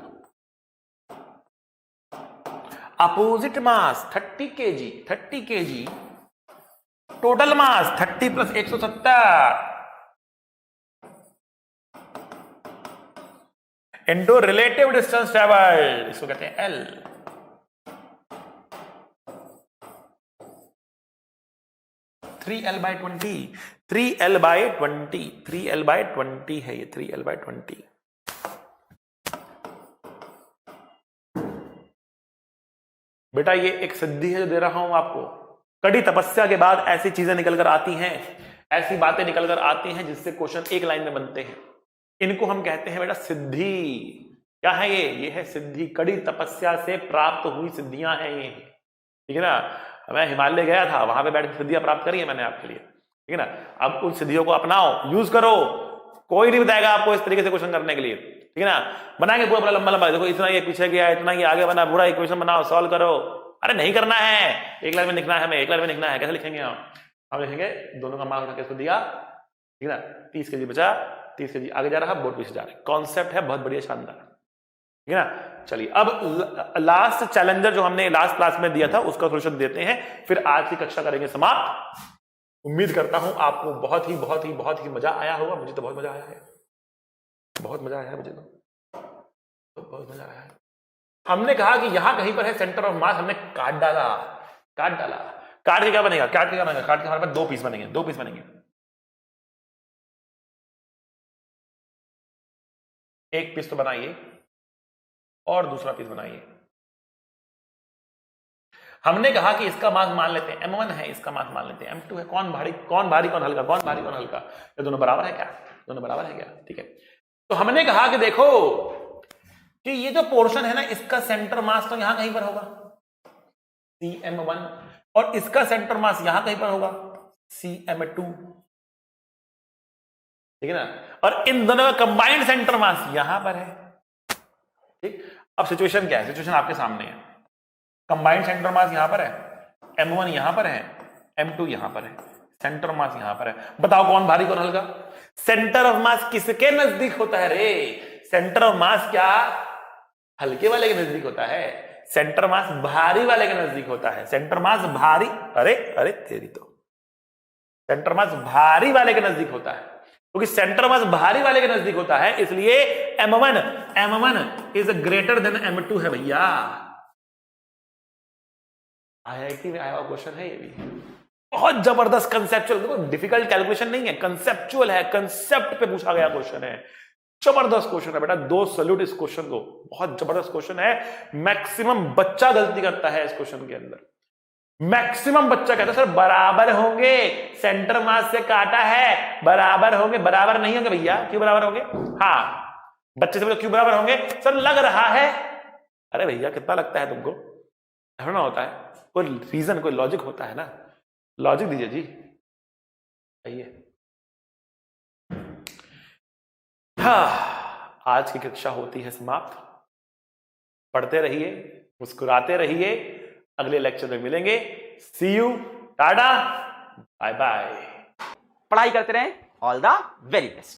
opposite मास 30 kg, total mass 30 + 170 into relative distance travelled, इसको कहते हैं L। 3L/20, 3L/20, 3L/20 है ये, 3L/20। बेटा ये एक सिद्धि है जो दे रहा हूं आपको, कड़ी तपस्या के बाद ऐसी चीजें निकलकर आती हैं, ऐसी बातें निकलकर आती हैं जिससे क्वेश्चन एक लाइन में बनते हैं। इनको हम कहते हैं बेटा सिद्धि। क्या है ये है सिद्धि, कड़ी तपस्या से प्राप्त हुई सिद्धियां हैं ये, ठीक है ना। मैं हिमालय गया था, वहां पे बैठ के सिद्धियां प्राप्त करी है मैंने आपके लिए, ठीक है ना। अब उन सिद्धियों को अपनाओ, यूज करो, कोई नहीं बताएगा आपको इस तरीके से क्वेश्चन करने के लिए, ठीक है ना। बनाएंगे पूरा लंबा लंबा, देखो इतना ये पीछे गया, इतना ये आगे बना, पूरा इक्वेशन बनाओ, सॉल्व करो। अरे नहीं करना है, एक लाइन में लिखना है, हमें एक लाइन में लिखना है। कैसे लिखेंगे हम लिखेंगे दोनों का मान उठा के दिया, ठीक है ना। 30 kg बचा, 30 kg आगे जा रहा, बोट पीछे जा रहा। कॉन्सेप्ट है बहुत बढ़िया, शानदार, ठीक है ना। चलिए अब लास्ट चैलेंजर जो हमने लास्ट क्लास में दिया था उसका सोल्यूशन देते हैं, फिर आज की कक्षा करेंगे समाप्त। उम्मीद करता हूं आपको बहुत ही मजा आया होगा। मुझे तो बहुत मजा आया है, बहुत मजा आया है मुझे तो बहुत मजा आया है। हमने कहा कि यहां कहीं पर है सेंटर ऑफ मास, हमने काट डाला। काट के क्या बनेगा, काट के हमारे पास 2 पीस बनेंगे। एक पीस तो बनाइए और दूसरा पीस बनाइए। हमने कहा कि इसका मास मान लेते हैं m1 है, इसका मास मान लेते हैं m2 है। कौन भारी कौन हल्का, ये दोनों बराबर है क्या, ठीक है। तो हमने कहा कि देखो कि ये जो पोर्शन है ना, इसका सेंटर मास तो यहां कहीं पर होगा CM1, और इसका सेंटर मास यहां कहीं पर होगा CM2, ठीक है ना। और इन दोनों का कंबाइंड सेंटर मास यहां पर है, ठीक। अब सिचुएशन क्या है, सिचुएशन आपके सामने है। कंबाइंड सेंटर मास यहां पर है, M1 यहां पर है, M2 यहां पर है, सेंटर मास यहां पर है। बताओ कौन भारी कौन हल्का। सेंटर ऑफ मास किसके नजदीक होता है रे, सेंटर ऑफ मास क्या हल्के वाले के नजदीक होता है, सेंटर मास भारी वाले के नजदीक होता है। सेंटर मास भारी, अरे तेरी तो, सेंटर मास भारी वाले के नजदीक होता है, क्योंकि सेंटर मास भारी वाले के नजदीक होता है, इसलिए M1 is greater than M2 है भैया। IIT में आया हुआ क्वेश्चन है ये भी, बहुत जबरदस्त कंसेप्चुअल, देखो डिफिकल्ट कैलकुलेशन नहीं है, कंसेप्चुअल है, कंसेप्ट पे पूछा गया क्वेश्चन है। जबरदस्त क्वेश्चन है बेटा, 2 सैल्यूट इस क्वेश्चन को, बहुत जबरदस्त क्वेश्चन है। मैक्सिमम बच्चा गलती करता है इस क्वेश्चन के अंदर, मैक्सिमम बच्चा कहता है सर बराबर होंगे, सेंटर मास से काटा है, बराबर होंगे, बराबर नहीं होंगे भैया। क्यों बराबर होंगे, हाँ बच्चे से क्यों बराबर होंगे सर, लग रहा है। अरे भैया कितना लगता है तुमको, ऐसा ना होता है, कोई रीजन कोई लॉजिक होता है ना, लॉजिक दीजिए जी। आइए हाँ, आज की कक्षा होती है समाप्त। पढ़ते रहिए, मुस्कुराते रहिए, अगले लेक्चर में मिलेंगे। सी यू, टाटा, बाय बाय। पढ़ाई करते रहें, ऑल द वेरी बेस्ट।